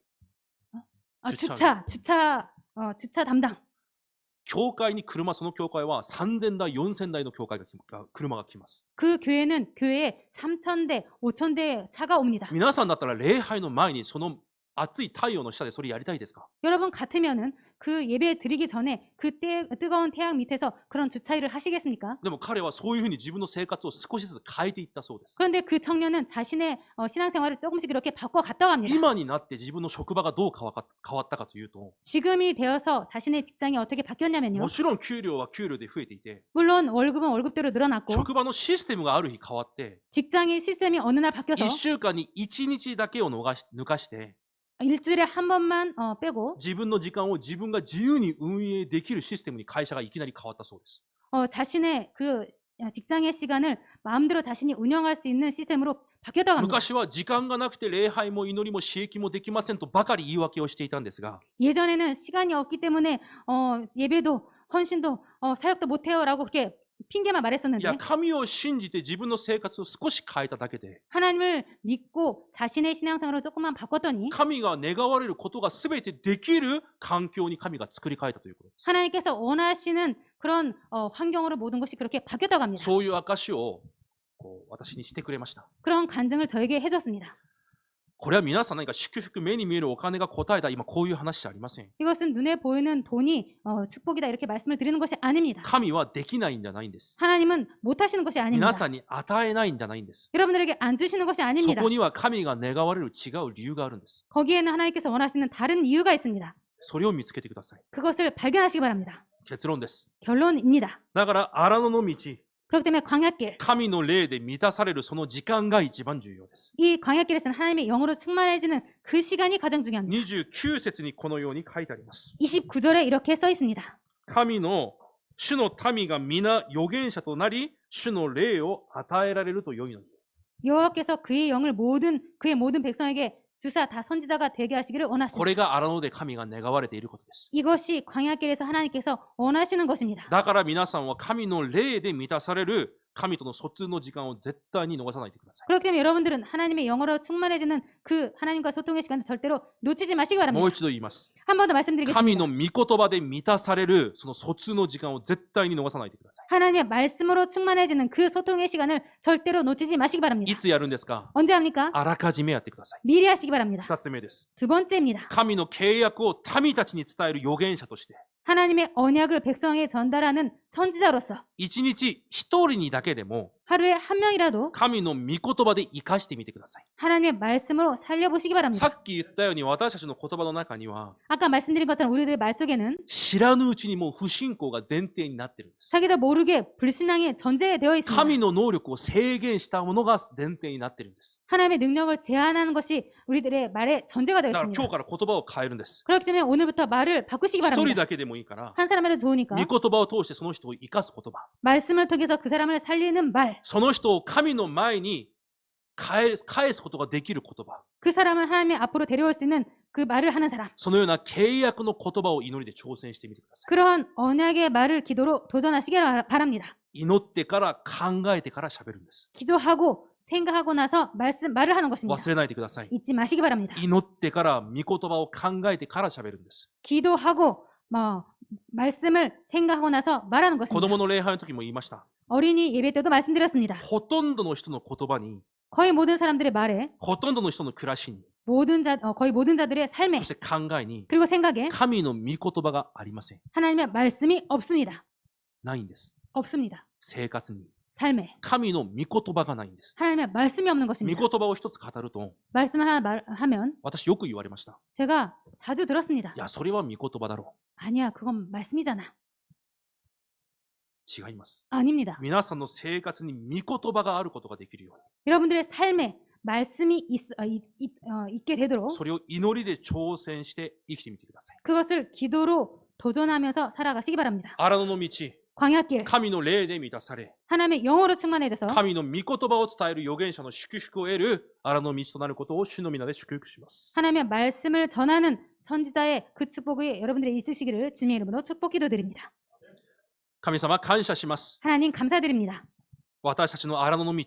주차 담당. 教会に車、その教会は3000台、4000台の教会が車が来ます。 그 교회는 교회에 3,000대, 5,000대 차가 옵니다. 皆さんだったら礼拝の前にその暑い太陽の下でそれやりたいですか？ 여러분 같으면은 그 예배 드리기 전에 그 뜨거운 태양 밑에서 그런 주차일을 하시겠습니까? でも彼はそういうふうに自分の生活を少しずつ変えていったそうです。 그런데 그 청년은 자신의 신앙생활을 조금씩 이렇게 바꿔갔다고 합니다. 今になって自分の職場がどう変わったかというと、 지금이 되어서 자신의 직장이 어떻게 바뀌었냐면요. もちろん給料は給料で増えていて、 물론 월급은 월급대로 늘어났고 職場のシステムがある日変わって、 직장의 시스템이 어느 날 바뀌어서 1週間に1日だけを抜かして、 일주일에 한 번만 빼고 自分の時間を自分が自由に運営できるシステムに会社がいきなり変わったそうです。 자신의 그 직장의 시간을 마음대로 자신이 운영할 수 있는 시스템으로 바뀌었다고 합니다. 昔は時間がなくて礼拝も祈りも刺激もできませんとばかり言い訳をしていたんですが、 예전에는 시간이 없기 때문에 예배도 헌신도 사역도 못해요라고 그렇게 핑계만 い 말했었는데 や、神を信じて自分の生活を少し変えただけで、 하나님을 믿고 자신의 신앙생활을 조금만 바꿨더니 神が願われることが全てできる環境に神が作り変えたということです。 하나님께서 원하시는 그런 환경으로 모든 것이 그렇게 바뀌었다고 합니다. そういう証を私にしてくれました。 그런 간증을 저에게 해줬습니다. これは皆さん何か祝福、目に見えるお金が答えた今こういう話じゃありません。 이것은 눈에 보이는 돈이 축복이다 이렇게 말씀을 드리는 것이 아닙니다. 神はできないんじゃないんです。 하나님은 못하시는 것이 皆 아닙니다. さんに与えないんじゃないんです。 여러분들에게 안 주시는 것이 そ 아닙니다. こには神が願われる違う理由があるんです。 거기에는 하나님께서 원하시는 다른 이유가 있습니다. それを見つけてください。 그것을 발견하시기 바랍니다. 結論です。 결론입니다. だから荒野の道、 그렇기 때문에 광야길, 神の霊で満たされるその時間が一番重要です。 이 광야길에서는 하나님의 영으로 충만해지는 그 시간이 가장 중요합니다. 29節にこのように書いてあります。 29절에 이렇게 써 있습니다. 神の主の民が皆預言者となり、主の霊を与えられると良いのに。 여호와께서 그의 영을 그의 모든 백성에게 주사 다 선지자가 되게 하시기를 こ 원하십니다. れが荒野で神が願われていることです。 이것이 광야길에서 하나님께서 원하시는 것입니다. だから皆さんは神の霊で満たされる神との疎通の時間を絶対に逃さないでください。 그렇기 때문에 여러분들은 하나님의 영어로 충만해지는 그 하나님과 소통의 시간을 절대로 놓치지 마시기 もう 바랍니다. 一度言います。 한 번 더 神 말씀드리겠습니다. の御言葉で満たされるその疎通の時間を絶対に逃さないでください。 하나님의 말씀으로 충만해지는 그 소통의 시간을 절대로 놓치지 마시기 바랍니다. いつやるんですか？ 언제 합니까? あらかじめやってください。 미리 하시기 바랍니다. 二つ目です。 두 번째입니다. 神の契約を民たちに伝える預言者として、 하나님의 언약을 백성에게 전달하는 선지자로서 一日一人にだけでも 하루에 한 명이라도 神の御言葉で生かしてみてください。 하나님의 말씀으로 살려보시기 さ 바랍니다. っき言ったように私たちの言葉の中には 아까 말씀드린 것처럼 우리들의 말 속에는 知らぬうちにもう不信仰が前提になってるんです。 자기도 모르게 불신앙이 전제되어 있습니다. 神の能力を制限したものが前提になってるんです。 하나님의 능력을 제한하는 것이 우리들의 말의 전제가 되어 だから今 있습니다. 日から言葉を変えるんです。 그렇기 때문에 오늘부터 말을 바꾸시기 一人 바랍니다. だけでもいいから、 한 사람이라도 좋으니까 御言葉を通してその人を生かす言葉。 말씀을 통해서 그 사람을 살리는 말, その人を神の前に返すことができる言葉。 그 사람을 하나님의 앞으로 데려올 수 있는 그 말을 하는 사람, そのような契約の言葉を祈りで挑戦してみてください。 그러한 언약의 말을 기도로 도전하시기 바랍니다. 祈ってから考えてから喋るんです。 기도하고 생각하고 나서 말을 하는 것입니다. 忘れないでください。 잊지 마시기 바랍니다. 祈ってから御言葉を考えてから喋るんです。 기도하고 말씀을 생각하고 나서 말하는 子 것입니다. 供の礼拝の時も言いました。 어린이 예배 때도 말씀드렸습니다. ほとんどの人の言葉に、 거의 모든 사람들의 말에 ほとんどの人の暮らしに、 거의 모든 자들의 삶에 そして考えに、 그리고 생각에 神の御言葉がありません。 하나님의 말씀이 없습니다. ないんです。 없습니다. 生活に。 삶에 神の御言葉がないんです。 하나님의 말씀이 없는 御 것입니다. 言葉を一つ語ると、 말씀 하나 말하면 私よく言われました。 제가 자주 들었습니다. いや、それは御言葉だろ 아니야, 그건 말씀이잖아. う。違います。 아닙니다. 皆さんの生活に御言葉があることができるよう 여러분들의 삶에 말씀이 있게 に、 되도록 それを祈りで挑戦して生きてみてください。 그것을 기도로 도전하면서 살아가시기 바랍니다. 荒野の道、 광야길 神の霊で満たされ、 하나님의 영어로 충만해져서 神の御言葉を伝える預言者の祝福を得る荒野の道となることを主の皆で祝福します。 하나님의 말씀을 전하는 선지자의 그 축복이 여러분들이 있으시기를 주님의 이름으로 축복 기도드립니다. 神様、感謝します。 하나님 감사드립니다. 私たちの荒野の道、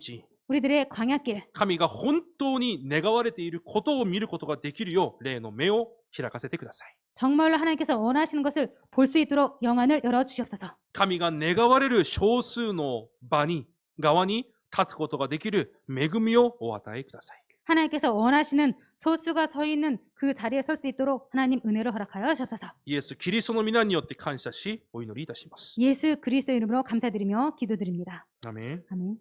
우리들의 광야길 神が本当に願われていることを見ることができるよう、霊の目を開かせてください。 정말로 하나님께서 원하시는 것을 볼 수 있도록 영안을 열어주시옵소서. 神が願われる少数の側に立つことができる恵みをお与えください。 하나님께서 원하시는 소수가 서 있는 그 자리에 설 수 있도록 하나님 은혜를 허락하여 주옵소서. イエス・キリストの皆によって感謝し、お祈りいたします。 예수 그리스도 이름으로 감사드리며 기도드립니다. アメン。 아멘.